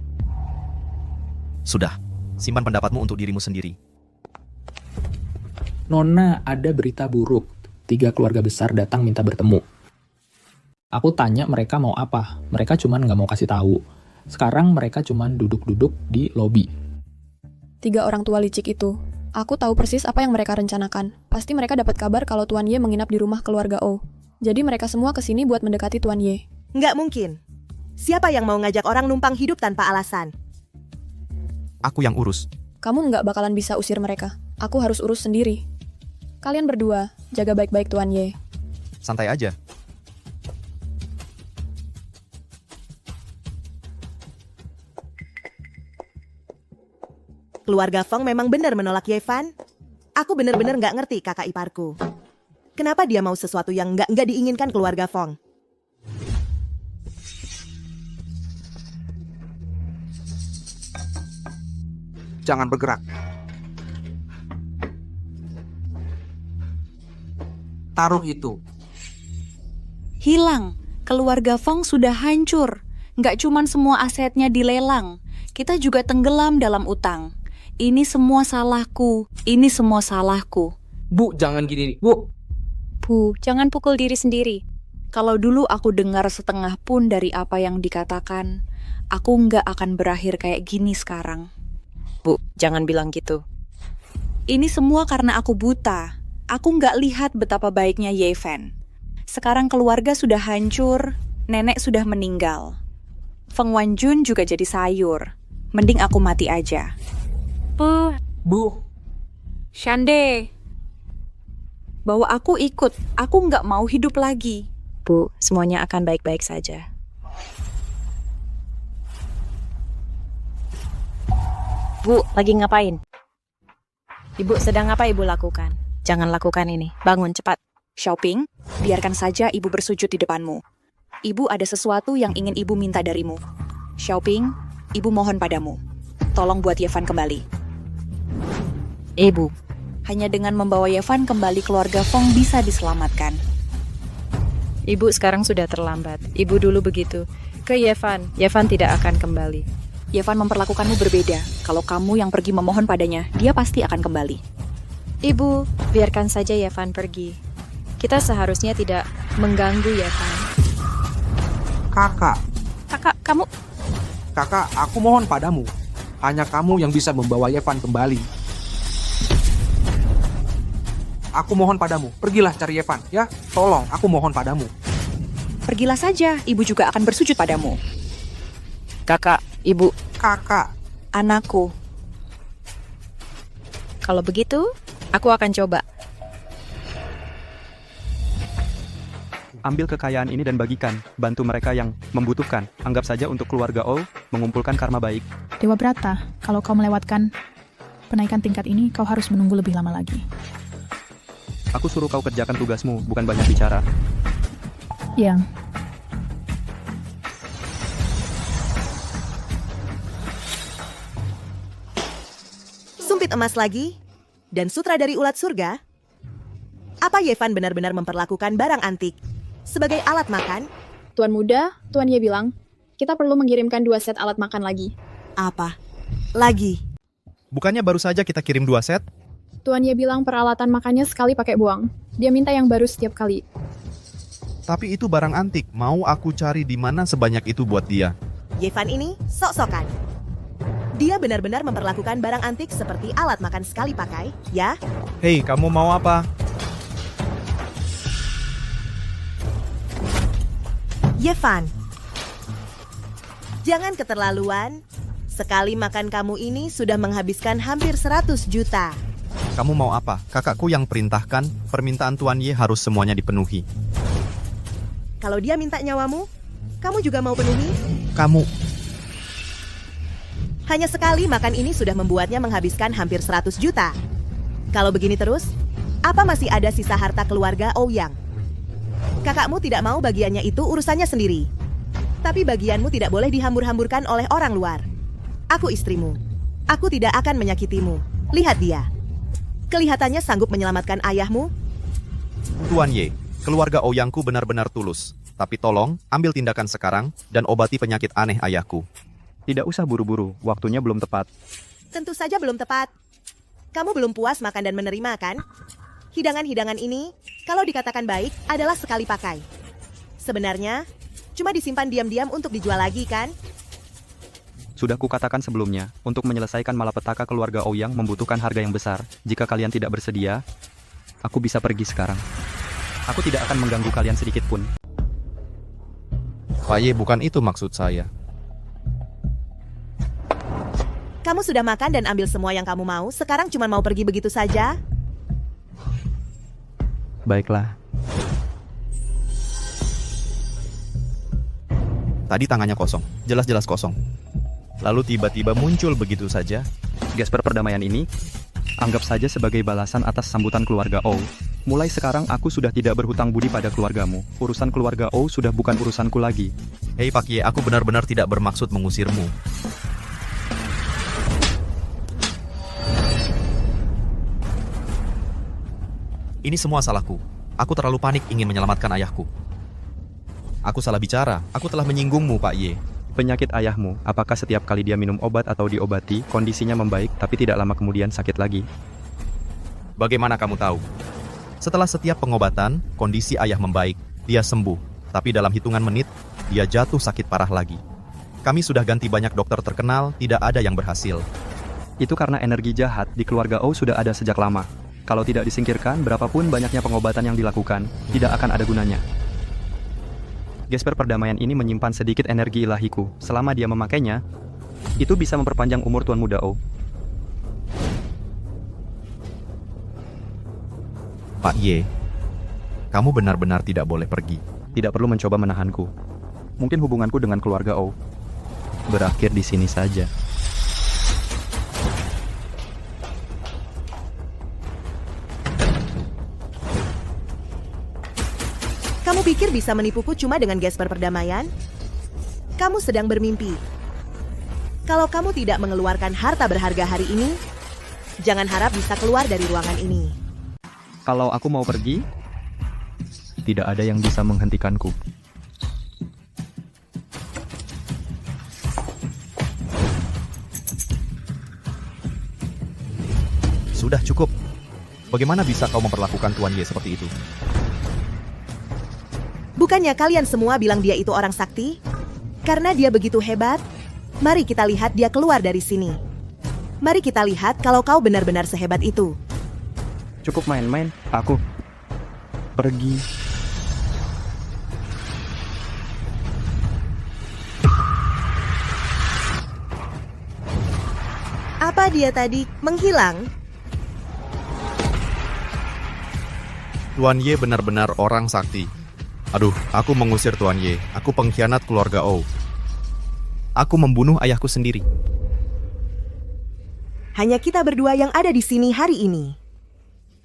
Sudah, simpan pendapatmu untuk dirimu sendiri. Nona, ada berita buruk. 3 keluarga besar datang minta bertemu. Aku tanya mereka mau apa. Mereka cuman nggak mau kasih tahu. Sekarang mereka cuman duduk-duduk di lobi. 3 orang tua licik itu. Aku tahu persis apa yang mereka rencanakan. Pasti mereka dapat kabar kalau Tuan Ye menginap di rumah keluarga O. Jadi mereka semua kesini buat mendekati Tuan Ye. Nggak mungkin. Siapa yang mau ngajak orang numpang hidup tanpa alasan? Aku yang urus. Kamu nggak bakalan bisa usir mereka. Aku harus urus sendiri. Kalian berdua, jaga baik-baik Tuan Ye. Santai aja. Keluarga Feng memang benar menolak Yevan. Aku benar-benar nggak ngerti kakak iparku. Kenapa dia mau sesuatu yang nggak diinginkan keluarga Feng? Jangan bergerak. Taruh itu. Hilang. Keluarga Feng sudah hancur. Nggak cuman semua asetnya dilelang. Kita juga tenggelam dalam utang. Ini semua salahku. Ini semua salahku. Bu, jangan gini, Bu. Bu, jangan pukul diri sendiri. Kalau dulu aku dengar setengah pun dari apa yang dikatakan, Aku nggak akan berakhir kayak gini sekarang. Bu, jangan bilang gitu. Ini semua karena aku buta. Aku nggak lihat betapa baiknya Yevan. Sekarang keluarga sudah hancur, nenek sudah meninggal. Feng Wanjun juga jadi sayur. Mending aku mati aja. Bu. Shande. Bawa aku ikut. Aku nggak mau hidup lagi. Bu, semuanya akan baik-baik saja. Bu, lagi ngapain? Ibu sedang apa ibu lakukan? Jangan lakukan ini. Bangun cepat. Xiaoping, biarkan saja ibu bersujud di depanmu. Ibu ada sesuatu yang ingin ibu minta darimu. Xiaoping, ibu mohon padamu. Tolong buat Yevan kembali. Ibu. Hanya dengan membawa Yevan kembali keluarga Feng bisa diselamatkan. Ibu sekarang sudah terlambat. Ibu dulu begitu. Ke Yevan. Yevan tidak akan kembali. Yevan memperlakukanmu berbeda. Kalau kamu yang pergi memohon padanya, dia pasti akan kembali. Ibu, biarkan saja Yevan pergi. Kita seharusnya tidak mengganggu Yevan. Kakak, Kamu... Kakak, aku mohon padamu. Hanya kamu yang bisa membawa Yevan kembali. Aku mohon padamu, pergilah cari Yevan, ya. Tolong, aku mohon padamu. Pergilah saja, ibu juga akan bersujud padamu. Kakak, ibu. Kakak. Anakku. Kalau begitu, aku akan coba. Ambil kekayaan ini dan bagikan, bantu mereka yang membutuhkan. Anggap saja untuk keluarga O, mengumpulkan karma baik. Dewa Brata, kalau kau melewatkan penaikan tingkat ini, kau harus menunggu lebih lama lagi. Aku suruh kau kerjakan tugasmu, bukan banyak bicara. Yang. Sumpit emas lagi? Dan sutra dari ulat surga? Apa Yevan benar-benar memperlakukan barang antik sebagai alat makan? Tuan Muda, Tuan Ye bilang, kita perlu mengirimkan 2 set alat makan lagi. Apa? Lagi? Bukannya baru saja kita kirim 2 set? Tuan Ye bilang peralatan makannya sekali pakai buang. Dia minta yang baru setiap kali. Tapi itu barang antik. Mau aku cari di mana sebanyak itu buat dia? Yevan ini sok-sokan. Dia benar-benar memperlakukan barang antik seperti alat makan sekali pakai, ya? Hei, kamu mau apa? Yevan, jangan keterlaluan. Sekali makan kamu ini sudah menghabiskan hampir 100 juta. Kamu mau apa? Kakakku yang perintahkan, permintaan Tuan Ye harus semuanya dipenuhi. Kalau dia minta nyawamu, kamu juga mau penuhi? Kamu... Hanya sekali makan ini sudah membuatnya menghabiskan hampir 100 juta. Kalau begini terus, apa masih ada sisa harta keluarga Ouyang? Kakakmu tidak mau bagiannya itu urusannya sendiri. Tapi bagianmu tidak boleh dihambur-hamburkan oleh orang luar. Aku istrimu. Aku tidak akan menyakitimu. Lihat dia. Kelihatannya sanggup menyelamatkan ayahmu. Tuan Ye, keluarga Ouyangku benar-benar tulus. Tapi tolong, ambil tindakan sekarang dan obati penyakit aneh ayahku. Tidak usah buru-buru, waktunya belum tepat. Tentu saja belum tepat. Kamu belum puas makan dan menerima, kan? Hidangan-hidangan ini, kalau dikatakan baik, adalah sekali pakai. Sebenarnya, cuma disimpan diam-diam untuk dijual lagi, kan? Sudah kukatakan sebelumnya, untuk menyelesaikan malapetaka keluarga Ouyang membutuhkan harga yang besar. Jika kalian tidak bersedia, aku bisa pergi sekarang. Aku tidak akan mengganggu kalian sedikit pun. Pak Ye, bukan itu maksud saya. Kamu sudah makan dan ambil semua yang kamu mau, sekarang cuma mau pergi begitu saja? Baiklah. Tadi tangannya kosong, jelas-jelas kosong. Lalu tiba-tiba muncul begitu saja. Gesper perdamaian ini, anggap saja sebagai balasan atas sambutan keluarga O. Mulai sekarang aku sudah tidak berhutang budi pada keluargamu. Urusan keluarga O sudah bukan urusanku lagi. Hei Pak Ye, aku benar-benar tidak bermaksud mengusirmu. Ini semua salahku. Aku terlalu panik ingin menyelamatkan ayahku. Aku salah bicara. Aku telah menyinggungmu, Pak Ye. Penyakit ayahmu, apakah setiap kali dia minum obat atau diobati, kondisinya membaik tapi tidak lama kemudian sakit lagi? Bagaimana kamu tahu? Setelah setiap pengobatan, kondisi ayah membaik. Dia sembuh. Tapi dalam hitungan menit, dia jatuh sakit parah lagi. Kami sudah ganti banyak dokter terkenal, tidak ada yang berhasil. Itu karena energi jahat di keluarga O sudah ada sejak lama. Kalau tidak disingkirkan, berapapun banyaknya pengobatan yang dilakukan, tidak akan ada gunanya. Gesper perdamaian ini menyimpan sedikit energi ilahiku. Selama dia memakainya, itu bisa memperpanjang umur Tuan Muda O. Pak Ye, kamu benar-benar tidak boleh pergi. Tidak perlu mencoba menahanku. Mungkin hubunganku dengan keluarga O berakhir di sini saja. Kamu pikir bisa menipuku cuma dengan gesper perdamaian? Kamu sedang bermimpi. Kalau kamu tidak mengeluarkan harta berharga hari ini, jangan harap bisa keluar dari ruangan ini. Kalau aku mau pergi, tidak ada yang bisa menghentikanku. Sudah cukup. Bagaimana bisa kau memperlakukan Tuan Ye seperti itu? Bukannya kalian semua bilang dia itu orang sakti? Karena dia begitu hebat, mari kita lihat dia keluar dari sini. Mari kita lihat kalau kau benar-benar sehebat itu. Cukup main-main, aku pergi. Apa dia tadi menghilang? Tuan Ye benar-benar orang sakti. Aduh, aku mengusir Tuan Ye. Aku pengkhianat keluarga O. Aku membunuh ayahku sendiri. Hanya kita berdua yang ada di sini hari ini.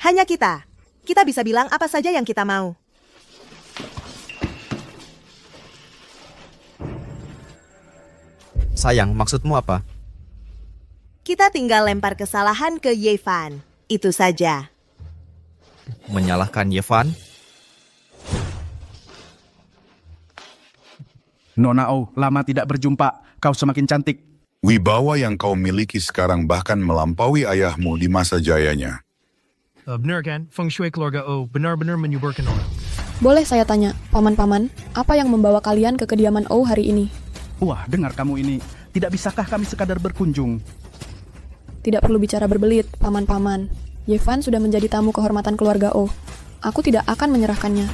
Hanya kita. Kita bisa bilang apa saja yang kita mau. Sayang, maksudmu apa? Kita tinggal lempar kesalahan ke Yevan. Itu saja. Menyalahkan Yevan? Nona O, lama tidak berjumpa. Kau semakin cantik. Wibawa yang kau miliki sekarang bahkan melampaui ayahmu di masa jayanya. Benar kan? Feng Shui keluarga O benar-benar menyuburkan orang. Boleh saya tanya, paman-paman, apa yang membawa kalian ke kediaman O hari ini? Wah, dengar kamu ini. Tidak bisakah kami sekadar berkunjung? Tidak perlu bicara berbelit, paman-paman. Yevan sudah menjadi tamu kehormatan keluarga O. Aku tidak akan menyerahkannya.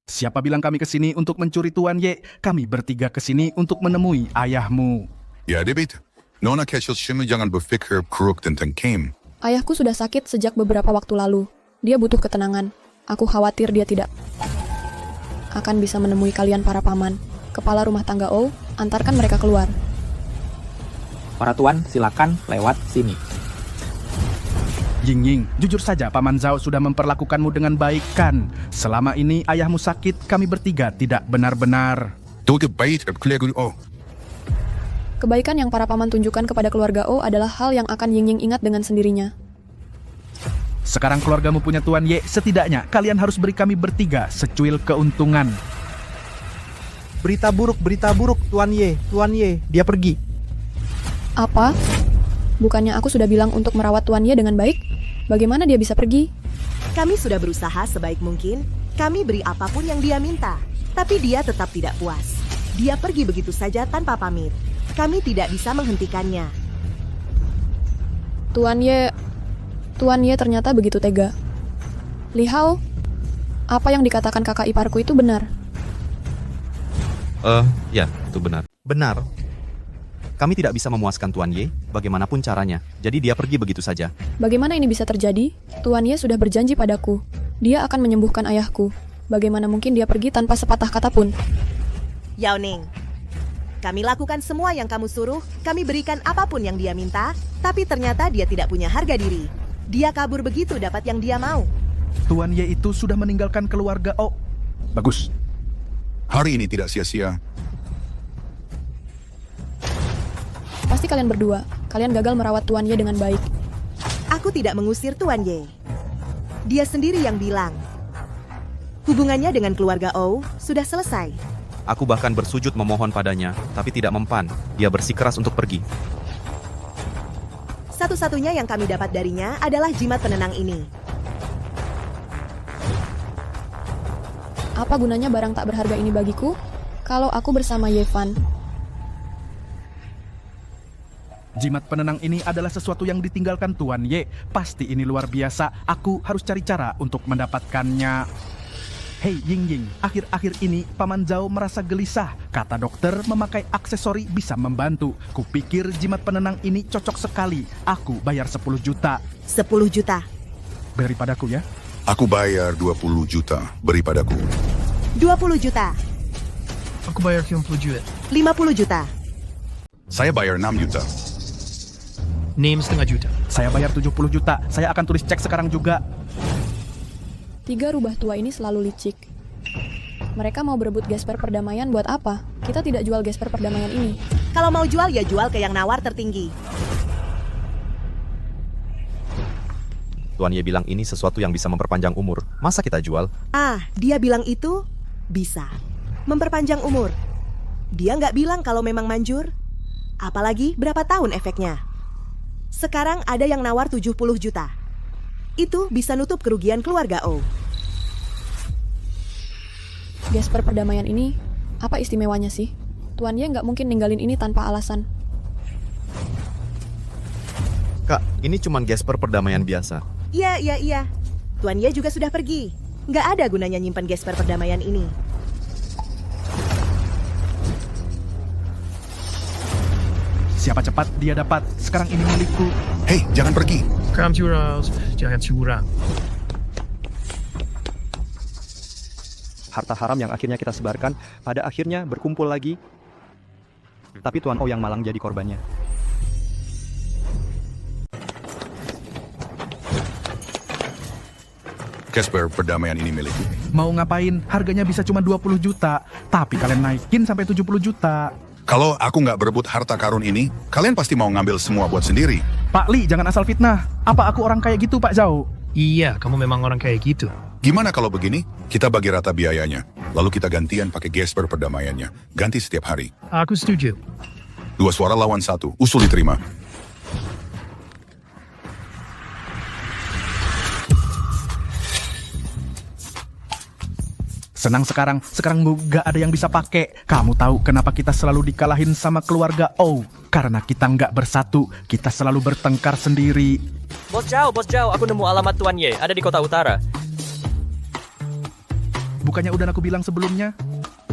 Siapa bilang kami kesini untuk mencuri Tuan Ye? Kami bertiga kesini untuk menemui ayahmu. Ya, Debit. Nona Kecil Shima jangan berfikir kuruk tentang Kim. Ayahku sudah sakit sejak beberapa waktu lalu. Dia butuh ketenangan. Aku khawatir dia tidak akan bisa menemui kalian para paman. Kepala rumah tangga O, antarkan mereka keluar. Para tuan, silakan lewat sini. Ying, jujur saja Paman Zhao sudah memperlakukanmu dengan baik kan? Selama ini ayahmu sakit, kami bertiga tidak benar-benar. Kebaikan yang para paman tunjukkan kepada keluarga O adalah hal yang akan Ying ingat dengan sendirinya. Sekarang keluargamu punya Tuan Ye, setidaknya kalian harus beri kami bertiga secuil keuntungan. Berita buruk, Tuan Ye, dia pergi. Apa? Bukannya aku sudah bilang untuk merawat Tuan Ye dengan baik? Bagaimana dia bisa pergi? Kami sudah berusaha sebaik mungkin. Kami beri apapun yang dia minta. Tapi dia tetap tidak puas. Dia pergi begitu saja tanpa pamit. Kami tidak bisa menghentikannya. Tuan Ye ternyata begitu tega. Li Hao, apa yang dikatakan kakak iparku itu benar? Ya, itu benar. Benar. Kami tidak bisa memuaskan Tuan Ye, bagaimanapun caranya. Jadi dia pergi begitu saja. Bagaimana ini bisa terjadi? Tuan Ye sudah berjanji padaku. Dia akan menyembuhkan ayahku. Bagaimana mungkin dia pergi tanpa sepatah kata pun? Yao Ning, kami lakukan semua yang kamu suruh. Kami berikan apapun yang dia minta. Tapi ternyata dia tidak punya harga diri. Dia kabur begitu dapat yang dia mau. Tuan Ye itu sudah meninggalkan keluarga O. Bagus. Hari ini tidak sia-sia. Pasti kalian berdua. Kalian gagal merawat Tuan Ye dengan baik. Aku tidak mengusir Tuan Ye. Dia sendiri yang bilang. Hubungannya dengan keluarga O sudah selesai. Aku bahkan bersujud memohon padanya, tapi tidak mempan. Dia bersikeras untuk pergi. Satu-satunya yang kami dapat darinya adalah jimat penenang ini. Apa gunanya barang tak berharga ini bagiku? kalau aku bersama Yevan. Jimat penenang ini adalah sesuatu yang ditinggalkan Tuan Ye. Pasti ini luar biasa. Aku harus cari cara untuk mendapatkannya. Hei Ying Ying, akhir-akhir ini Paman Zhao merasa gelisah. Kata dokter, memakai aksesori bisa membantu. Kupikir jimat penenang ini cocok sekali. Aku bayar 10 juta. 10 juta. Beri padaku ya. Aku bayar 20 juta. Beri padaku. 20 juta. Aku bayar 50 juta. 50 juta. Saya bayar 6 juta. Name setengah juta. Saya bayar 70 juta. Saya akan tulis cek sekarang juga. 3 rubah tua ini selalu licik. Mereka mau berebut gesper perdamaian buat apa? Kita tidak jual gesper perdamaian ini. Kalau mau jual ya jual ke yang nawar tertinggi. Tuan Ye bilang ini sesuatu yang bisa memperpanjang umur. Masa kita jual? Ah, dia bilang itu bisa. Memperpanjang umur. Dia nggak bilang kalau memang manjur. Apalagi berapa tahun efeknya. Sekarang ada yang nawar 70 juta. Itu bisa nutup kerugian keluarga O. Gesper perdamaian ini, apa istimewanya sih? Tuan Ye nggak mungkin ninggalin ini tanpa alasan. Kak, ini cuman gesper perdamaian biasa. Iya. Tuan Ye juga sudah pergi. Nggak ada gunanya nyimpan gesper perdamaian ini. Siapa cepat, dia dapat. Sekarang ini milikku. Hei, jangan pergi. Kamu jangan curang. Harta haram yang akhirnya kita sebarkan, pada akhirnya berkumpul lagi. Tapi Tuan O yang malang jadi korbannya. Gesper perdamaian ini milikku. Mau ngapain? Harganya bisa cuma 20 juta. Tapi kalian naikin sampai 70 juta. Kalau aku nggak berebut harta karun ini, kalian pasti mau ngambil semua buat sendiri. Pak Li, jangan asal fitnah. Apa aku orang kayak gitu, Pak Zhao? Iya, kamu memang orang kayak gitu. Gimana kalau begini? Kita bagi rata biayanya. Lalu kita gantian pakai gesper perdamaiannya. Ganti setiap hari. Aku setuju. 2 suara lawan 1. Usul diterima. Senang sekarang gak ada yang bisa pakai. Kamu tahu kenapa kita selalu dikalahin sama keluarga O? Karena kita nggak bersatu, kita selalu bertengkar sendiri. Bos Zhao, aku nemu alamat Tuan Ye, ada di kota utara. Bukannya udah aku bilang sebelumnya?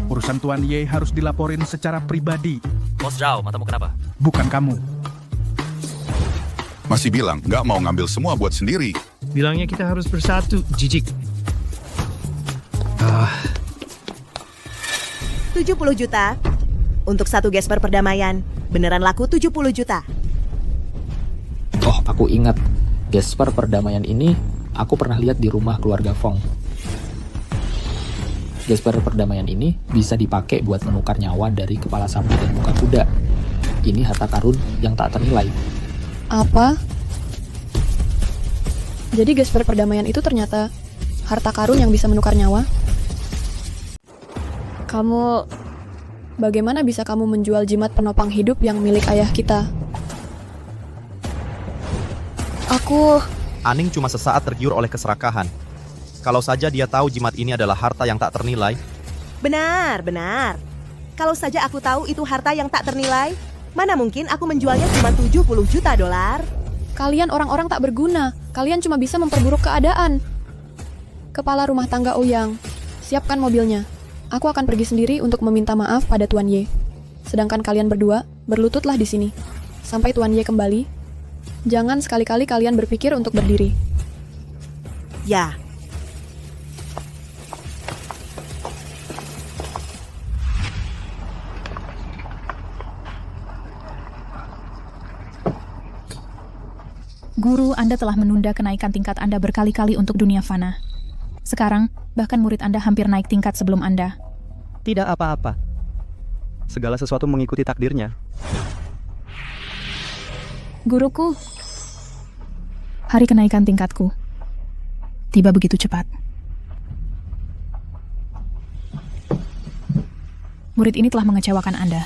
Urusan Tuan Ye harus dilaporin secara pribadi. Bos Zhao, matamu kenapa? Bukan kamu. Masih bilang nggak mau ngambil semua buat sendiri. Bilangnya kita harus bersatu, jijik. 70 juta. Untuk 1 gesper perdamaian. Beneran laku 70 juta. Oh, aku ingat. Gesper perdamaian ini aku pernah lihat di rumah keluarga Fong. Gesper perdamaian ini bisa dipakai buat menukar nyawa dari kepala sapi dan muka kuda. Ini harta karun yang tak ternilai. Apa? Jadi gesper perdamaian itu ternyata harta karun yang bisa menukar nyawa? Bagaimana bisa kamu menjual jimat penopang hidup yang milik ayah kita? Aning cuma sesaat tergiur oleh keserakahan. Kalau saja dia tahu jimat ini adalah harta yang tak ternilai. Benar. Kalau saja aku tahu itu harta yang tak ternilai, mana mungkin aku menjualnya cuma 70 juta dolar? Kalian orang-orang tak berguna. Kalian cuma bisa memperburuk keadaan. Kepala rumah tangga Ouyang, siapkan mobilnya. Aku akan pergi sendiri untuk meminta maaf pada Tuan Ye. Sedangkan kalian berdua, berlututlah di sini. Sampai Tuan Ye kembali, jangan sekali-kali kalian berpikir untuk berdiri. Ya. Guru, Anda telah menunda kenaikan tingkat Anda berkali-kali untuk dunia fana. Sekarang, bahkan murid Anda hampir naik tingkat sebelum Anda. Tidak apa-apa. Segala sesuatu mengikuti takdirnya. Guruku, hari kenaikan tingkatku tiba begitu cepat. Murid ini telah mengecewakan Anda.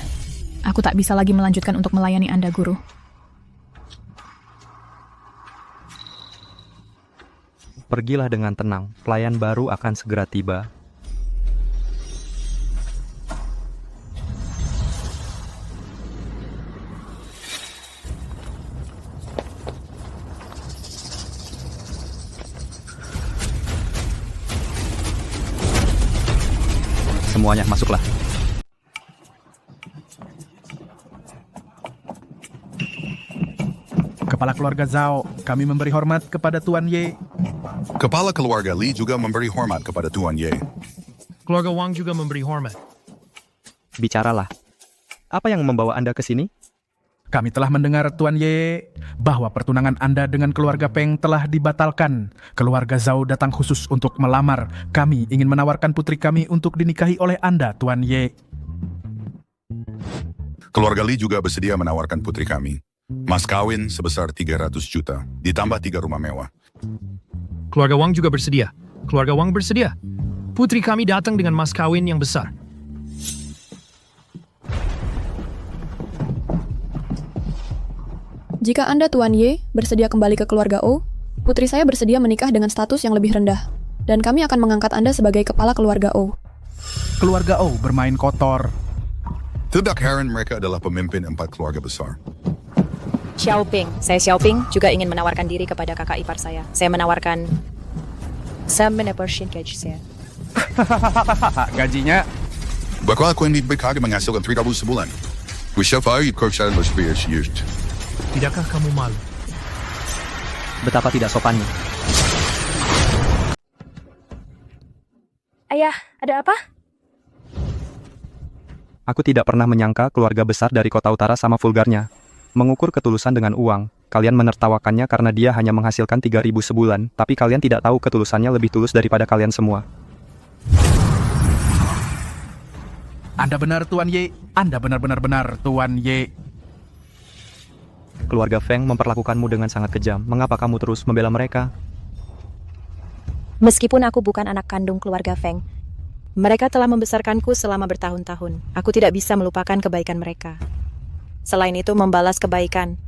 Aku tak bisa lagi melanjutkan untuk melayani Anda, Guru. Pergilah dengan tenang, pelayan baru akan segera tiba. semuanya, masuklah. Kepala keluarga Zhao, kami memberi hormat kepada Tuan Ye. Kepala keluarga Li juga memberi hormat kepada Tuan Ye. Keluarga Wang juga memberi hormat. Bicaralah. Apa yang membawa Anda ke sini? Kami telah mendengar, Tuan Ye, bahwa pertunangan Anda dengan keluarga Feng telah dibatalkan. Keluarga Zhao datang khusus untuk melamar. Kami ingin menawarkan putri kami untuk dinikahi oleh Anda, Tuan Ye. Keluarga Li juga bersedia menawarkan putri kami. Mas kawin sebesar 300 juta, ditambah 3 rumah mewah. Keluarga Wang juga bersedia. Keluarga Wang bersedia. Putri kami datang dengan mas kawin yang besar. Jika Anda, Tuan Ye, bersedia kembali ke keluarga O, putri saya bersedia menikah dengan status yang lebih rendah. Dan kami akan mengangkat Anda sebagai kepala keluarga O. Keluarga O bermain kotor. Tidak heran mereka adalah pemimpin 4 keluarga besar. Xiaoping, saya Xiaoping juga ingin menawarkan diri kepada kakak ipar saya. Saya menawarkan 7% gaji saya. Gajinya? Bakal aku yang diberi menghasilkan 3.000 sebulan. Wisha Farid Korkshad Losbias used. Tidakkah kamu malu? Betapa tidak sopannya. Ayah, ada apa? Aku tidak pernah menyangka keluarga besar dari kota utara sama vulgarnya. Mengukur ketulusan dengan uang, kalian menertawakannya karena dia hanya menghasilkan 3.000 sebulan, tapi kalian tidak tahu ketulusannya lebih tulus daripada kalian semua. Anda benar, Tuan Ye. Anda benar-benar benar, Tuan Ye. Keluarga Feng memperlakukanmu dengan sangat kejam. Mengapa kamu terus membela mereka? Meskipun aku bukan anak kandung keluarga Feng, mereka telah membesarkanku selama bertahun-tahun. Aku tidak bisa melupakan kebaikan mereka. Selain itu, membalas kebaikan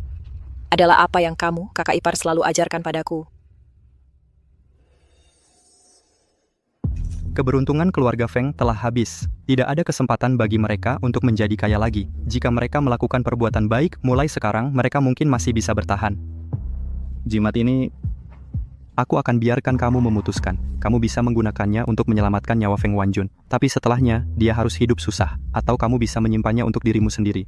adalah apa yang kamu, kakak ipar, selalu ajarkan padaku. Keberuntungan keluarga Feng telah habis. Tidak ada kesempatan bagi mereka untuk menjadi kaya lagi. Jika mereka melakukan perbuatan baik, mulai sekarang mereka mungkin masih bisa bertahan. Jimat ini, aku akan biarkan kamu memutuskan. Kamu bisa menggunakannya untuk menyelamatkan nyawa Feng Wanjun. Tapi setelahnya, dia harus hidup susah. Atau kamu bisa menyimpannya untuk dirimu sendiri.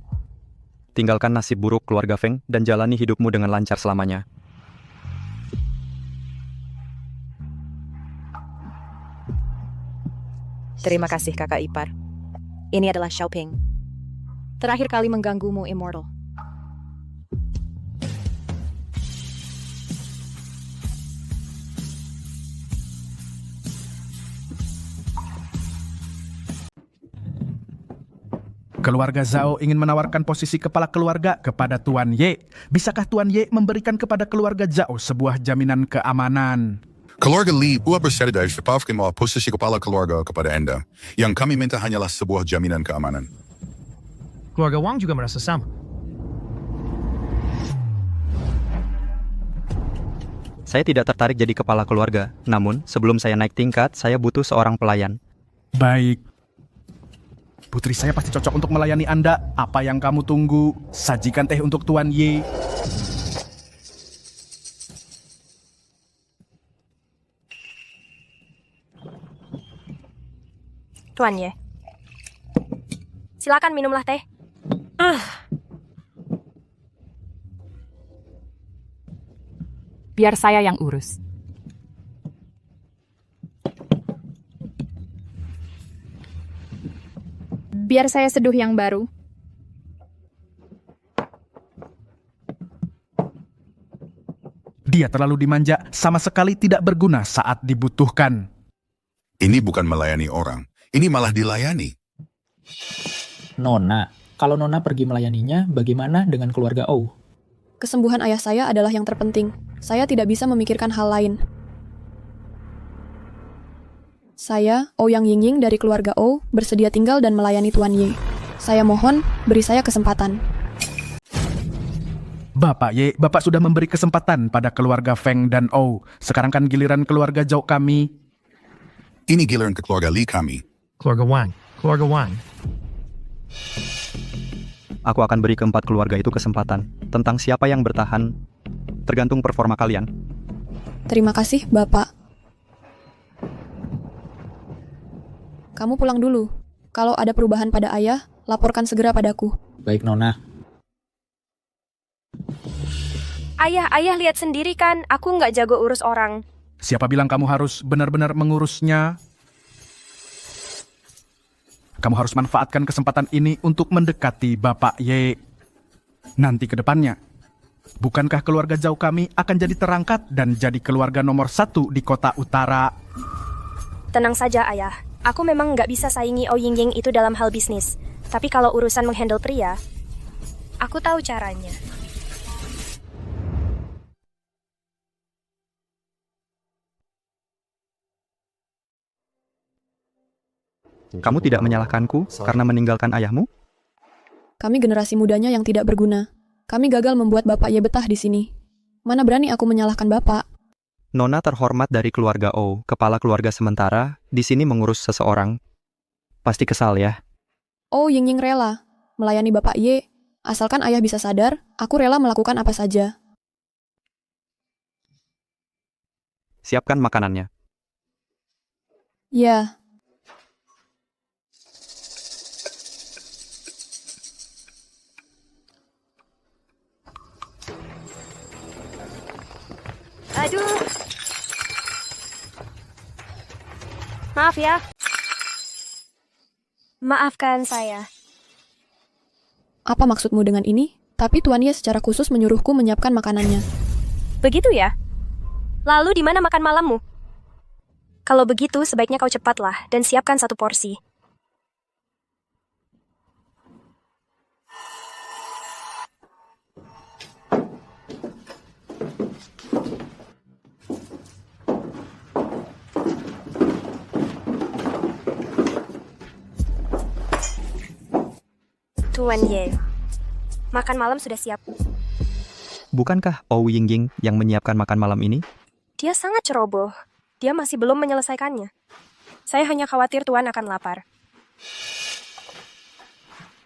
Tinggalkan nasib buruk keluarga Feng dan jalani hidupmu dengan lancar selamanya. Terima kasih, kakak ipar. Ini adalah Xiaoping. Terakhir kali mengganggumu, Immortal. Keluarga Zhao ingin menawarkan posisi kepala keluarga kepada Tuan Ye. Bisakah Tuan Ye memberikan kepada keluarga Zhao sebuah jaminan keamanan? Keluarga Li buat bersedia menawarkan posisi kepala keluarga kepada Anda. Yang kami minta hanyalah sebuah jaminan keamanan. Keluarga Wang juga merasa sama. Saya tidak tertarik jadi kepala keluarga. Namun, sebelum saya naik tingkat, saya butuh seorang pelayan. Baik. Putri saya pasti cocok untuk melayani Anda. Apa yang kamu tunggu? Sajikan teh untuk Tuan Ye. Tuan Ye. Silakan minumlah teh. Biar saya yang urus. Biar saya seduh yang baru. Dia terlalu dimanja, sama sekali tidak berguna saat dibutuhkan. Ini bukan melayani orang, ini malah dilayani. Nona, kalau Nona pergi melayaninya, bagaimana dengan keluarga O? Kesembuhan ayah saya adalah yang terpenting. Saya tidak bisa memikirkan hal lain. Saya, Ouyang Yingying dari keluarga O, bersedia tinggal dan melayani Tuan Ye. Saya mohon, beri saya kesempatan. Bapak Ye, Bapak sudah memberi kesempatan pada keluarga Feng dan O. Sekarang kan giliran keluarga Zhao kami. Ini giliran ke keluarga Li kami. Keluarga Wang. Keluarga Wang. Aku akan beri keempat keluarga itu kesempatan. Tentang siapa yang bertahan, tergantung performa kalian. Terima kasih, Bapak. Kamu pulang dulu. Kalau ada perubahan pada ayah, laporkan segera padaku. Baik, Nona. Ayah lihat sendiri kan, aku nggak jago urus orang. Siapa bilang kamu harus benar-benar mengurusnya? Kamu harus manfaatkan kesempatan ini untuk mendekati Bapak Ye. Nanti ke depannya, bukankah keluarga Zhao kami akan jadi terangkat dan jadi keluarga nomor 1 di kota utara? Tenang saja, Ayah. Aku memang nggak bisa saingi Oh Ying Ying itu dalam hal bisnis. Tapi kalau urusan menghandle pria, aku tahu caranya. Kamu tidak menyalahkanku karena meninggalkan ayahmu? Kami generasi mudanya yang tidak berguna. Kami gagal membuat Bapak Ye betah di sini. Mana berani aku menyalahkan Bapak? Nona terhormat dari keluarga O, kepala keluarga sementara, di sini mengurus seseorang. Pasti kesal ya? Oh Ying Ying rela melayani Bapak Ye. Asalkan ayah bisa sadar, aku rela melakukan apa saja. Siapkan makanannya. Ya. Aduh. Maaf ya. Maafkan saya. Apa maksudmu dengan ini? Tapi Tuan Ye secara khusus menyuruhku menyiapkan makanannya. Begitu ya? Lalu di mana makan malammu? Kalau begitu, sebaiknya kau cepatlah dan siapkan 1 porsi. Tuan Ye, makan malam sudah siap. Bukankah Oh Ying Ying yang menyiapkan makan malam ini? Dia sangat ceroboh. Dia masih belum menyelesaikannya. Saya hanya khawatir Tuan akan lapar.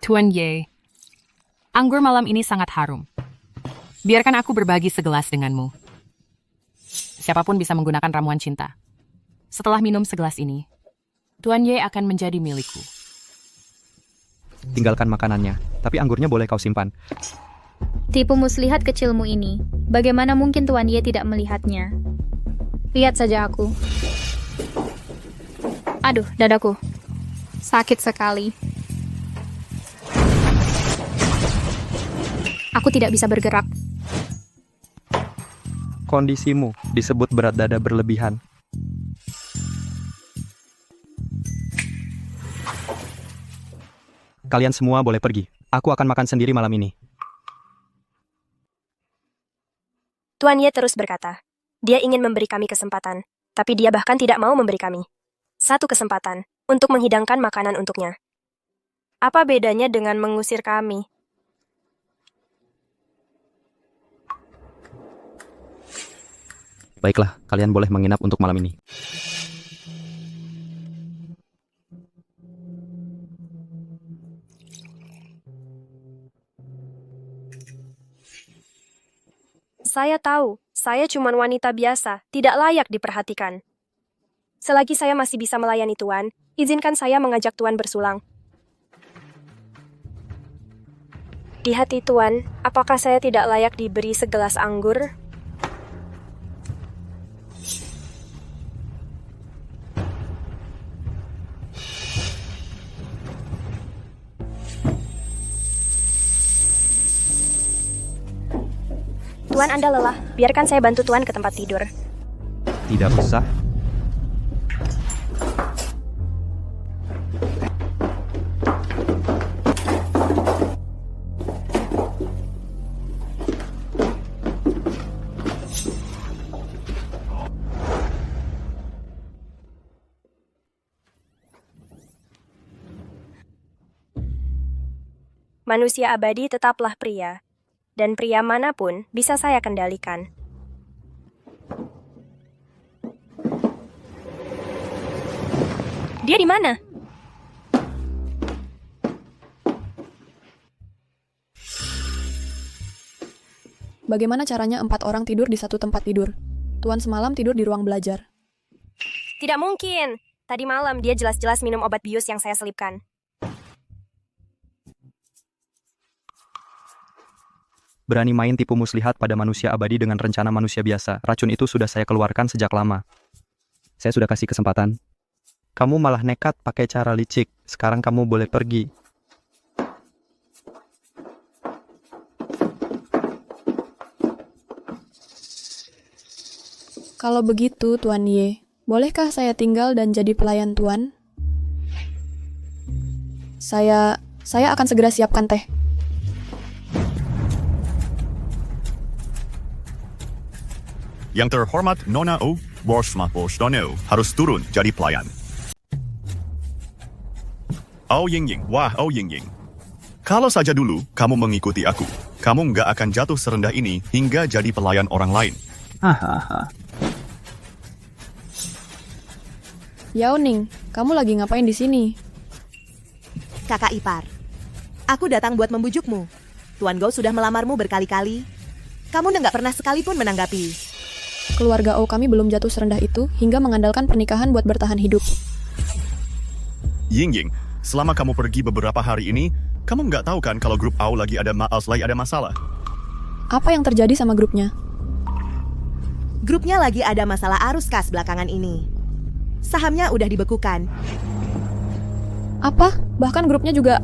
Tuan Ye, anggur malam ini sangat harum. Biarkan aku berbagi segelas denganmu. Siapapun bisa menggunakan ramuan cinta. Setelah minum segelas ini, Tuan Ye akan menjadi milikku. Tinggalkan makanannya, tapi anggurnya boleh kau simpan. Tipu muslihat kecilmu ini. Bagaimana mungkin Tuan Ye tidak melihatnya? Lihat saja aku. Aduh, dadaku. Sakit sekali. Aku tidak bisa bergerak. Kondisimu disebut berat dada berlebihan. Kalian semua boleh pergi. Aku akan makan sendiri malam ini. Tuan Ye terus berkata, dia ingin memberi kami kesempatan, tapi dia bahkan tidak mau memberi kami 1 kesempatan untuk menghidangkan makanan untuknya. Apa bedanya dengan mengusir kami? Baiklah, kalian boleh menginap untuk malam ini. Saya tahu, saya cuma wanita biasa, tidak layak diperhatikan. Selagi saya masih bisa melayani Tuan, izinkan saya mengajak Tuan bersulang. Di hati Tuan, apakah saya tidak layak diberi segelas anggur? Tuan, Anda lelah. Biarkan saya bantu Tuan ke tempat tidur. Tidak usah. Manusia abadi tetaplah pria. Dan pria manapun bisa saya kendalikan. Dia di mana? Bagaimana caranya 4 orang tidur di 1 tempat tidur? Tuan semalam tidur di ruang belajar. Tidak mungkin. Tadi malam dia jelas-jelas minum obat bius yang saya selipkan. Berani main tipu muslihat pada manusia abadi dengan rencana manusia biasa. Racun itu sudah saya keluarkan sejak lama. Saya sudah kasih kesempatan. Kamu malah nekat pakai cara licik. Sekarang kamu boleh pergi. Kalau begitu, Tuan Ye, bolehkah saya tinggal dan jadi pelayan Tuan? Saya akan segera siapkan teh. Yang terhormat Nona O, Bos Mapos Dono, harus turun jadi pelayan. Oh Ying-Ying, wah Oh Ying-Ying. Kalau saja dulu kamu mengikuti aku, kamu nggak akan jatuh serendah ini hingga jadi pelayan orang lain. Hahaha. Yao Ning, kamu lagi ngapain di sini? Kakak ipar, aku datang buat membujukmu. Tuan Gou sudah melamarmu berkali-kali. Kamu nggak pernah sekalipun menanggapi. Keluarga O kami belum jatuh serendah itu hingga mengandalkan pernikahan buat bertahan hidup. Ying-Ying, selama kamu pergi beberapa hari ini, kamu nggak tahu kan kalau grup AU lagi ada masalah? Apa yang terjadi sama grupnya? Grupnya lagi ada masalah arus kas belakangan ini. Sahamnya udah dibekukan. Apa? Bahkan grupnya juga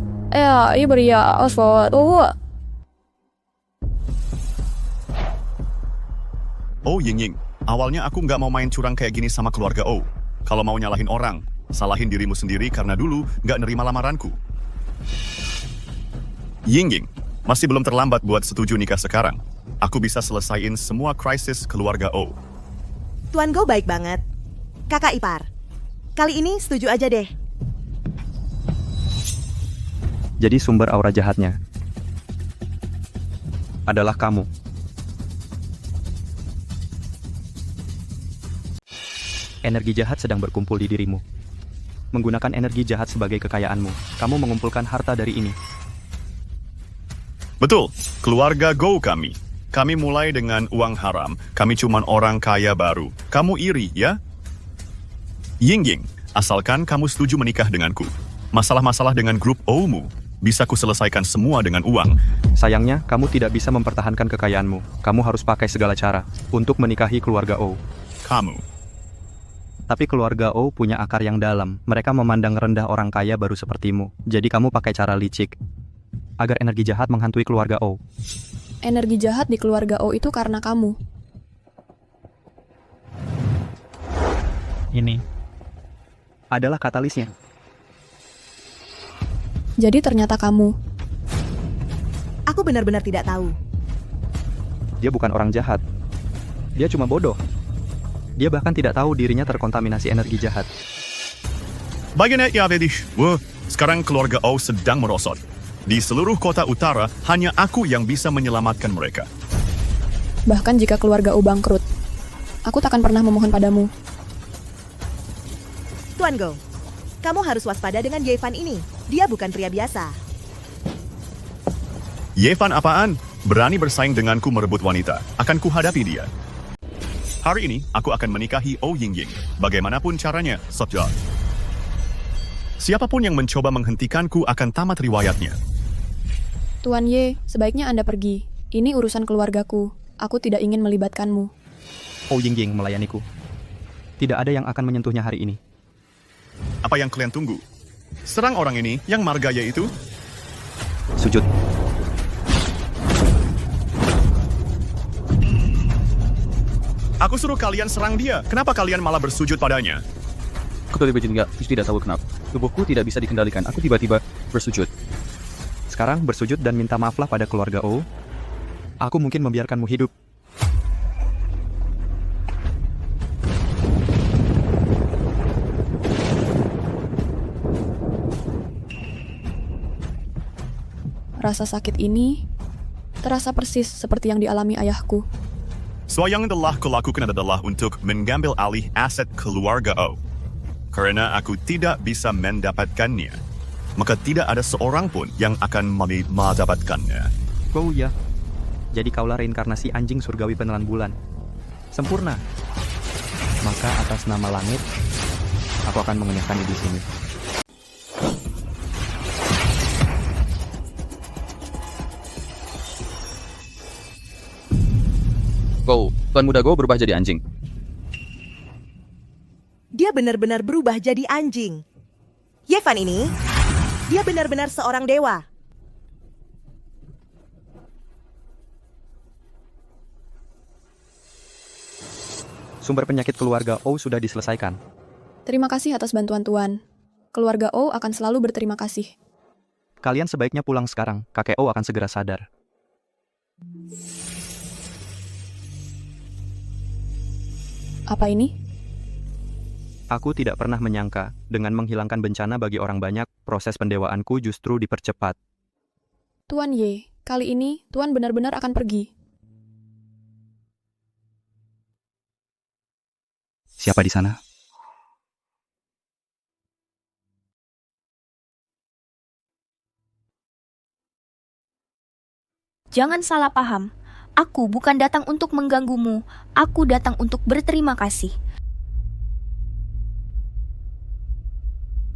Oxford. Oh Ying-Ying, awalnya aku nggak mau main curang kayak gini sama keluarga O. Kalau mau nyalahin orang, salahin dirimu sendiri karena dulu nggak nerima lamaranku. Ying-Ying, masih belum terlambat buat setuju nikah sekarang. Aku bisa selesaiin semua krisis keluarga O. Tuan Gou baik banget. Kakak ipar, kali ini setuju aja deh. Jadi sumber aura jahatnya adalah kamu. Energi jahat sedang berkumpul di dirimu. Menggunakan energi jahat sebagai kekayaanmu, kamu mengumpulkan harta dari ini. Betul, keluarga Gou kami. Kami mulai dengan uang haram. Kami cuman orang kaya baru. Kamu iri, ya? Ying-Ying, asalkan kamu setuju menikah denganku. Masalah-masalah dengan grup O-mu bisa kuselesaikan semua dengan uang. Sayangnya, kamu tidak bisa mempertahankan kekayaanmu. Kamu harus pakai segala cara untuk menikahi keluarga O. Kamu. Tapi keluarga O punya akar yang dalam. Mereka memandang rendah orang kaya baru sepertimu. Jadi kamu pakai cara licik agar energi jahat menghantui keluarga O. Energi jahat di keluarga O itu karena kamu. Ini adalah katalisnya. Jadi ternyata kamu. Aku benar-benar tidak tahu. Dia bukan orang jahat. Dia cuma bodoh. Dia bahkan tidak tahu dirinya terkontaminasi energi jahat. Bagiannya ya Vedish. Wah, sekarang keluarga O sedang merosot. Di seluruh kota utara, hanya aku yang bisa menyelamatkan mereka. Bahkan jika keluarga O bangkrut, aku takkan pernah memohon padamu. Tuan Gou, kamu harus waspada dengan Yevan ini. Dia bukan pria biasa. Yevan apaan? Berani bersaing denganku merebut wanita. Akan kuhadapi dia. Hari ini, aku akan menikahi Oh Ying-Ying. Bagaimanapun caranya, Sotja. Siapapun yang mencoba menghentikanku akan tamat riwayatnya. Tuan Ye, sebaiknya Anda pergi. Ini urusan keluargaku. Aku tidak ingin melibatkanmu. Oh Ying-Ying melayaniku. Tidak ada yang akan menyentuhnya hari ini. Apa yang kalian tunggu? Serang orang ini yang margaya itu? Sujud. Aku suruh kalian serang dia. Kenapa kalian malah bersujud padanya? Aku tidak tahu kenapa. Tubuhku tidak bisa dikendalikan. Aku tiba-tiba bersujud. Sekarang bersujud dan minta maaflah pada keluarga O. Aku mungkin membiarkanmu hidup. Rasa sakit ini terasa persis seperti yang dialami ayahku. So yang telah kulakukan adalah untuk mengambil alih aset keluarga O. Karena aku tidak bisa mendapatkannya, maka tidak ada seorang pun yang akan mendapatkannya. Oh ya, jadi kaulah reinkarnasi anjing surgawi penelan bulan. Sempurna. Maka atas nama langit, aku akan mengenyahkannya di sini. Tuan Muda Go berubah jadi anjing. Dia benar-benar berubah jadi anjing. Yevan ini, dia benar-benar seorang dewa. Sumber penyakit keluarga O sudah diselesaikan. Terima kasih atas bantuan Tuan. Keluarga O akan selalu berterima kasih. Kalian sebaiknya pulang sekarang, kakek O akan segera sadar. Apa ini? Aku tidak pernah menyangka, dengan menghilangkan bencana bagi orang banyak, proses pendewaanku justru dipercepat. Tuan Ye, kali ini Tuan benar-benar akan pergi. Siapa di sana? Jangan salah paham. Aku bukan datang untuk mengganggumu. Aku datang untuk berterima kasih.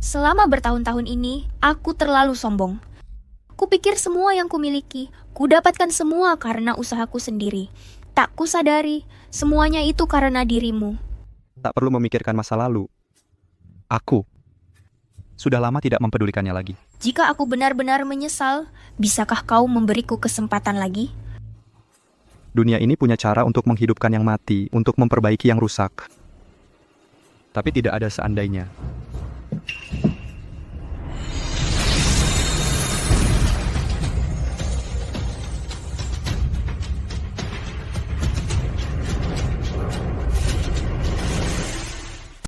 Selama bertahun-tahun ini, aku terlalu sombong. Kupikir semua yang kumiliki, kudapatkan semua karena usahaku sendiri. Tak kusadari, semuanya itu karena dirimu. Tak perlu memikirkan masa lalu. Aku sudah lama tidak mempedulikannya lagi. Jika aku benar-benar menyesal, bisakah kau memberiku kesempatan lagi? Dunia ini punya cara untuk menghidupkan yang mati, untuk memperbaiki yang rusak. Tapi tidak ada seandainya.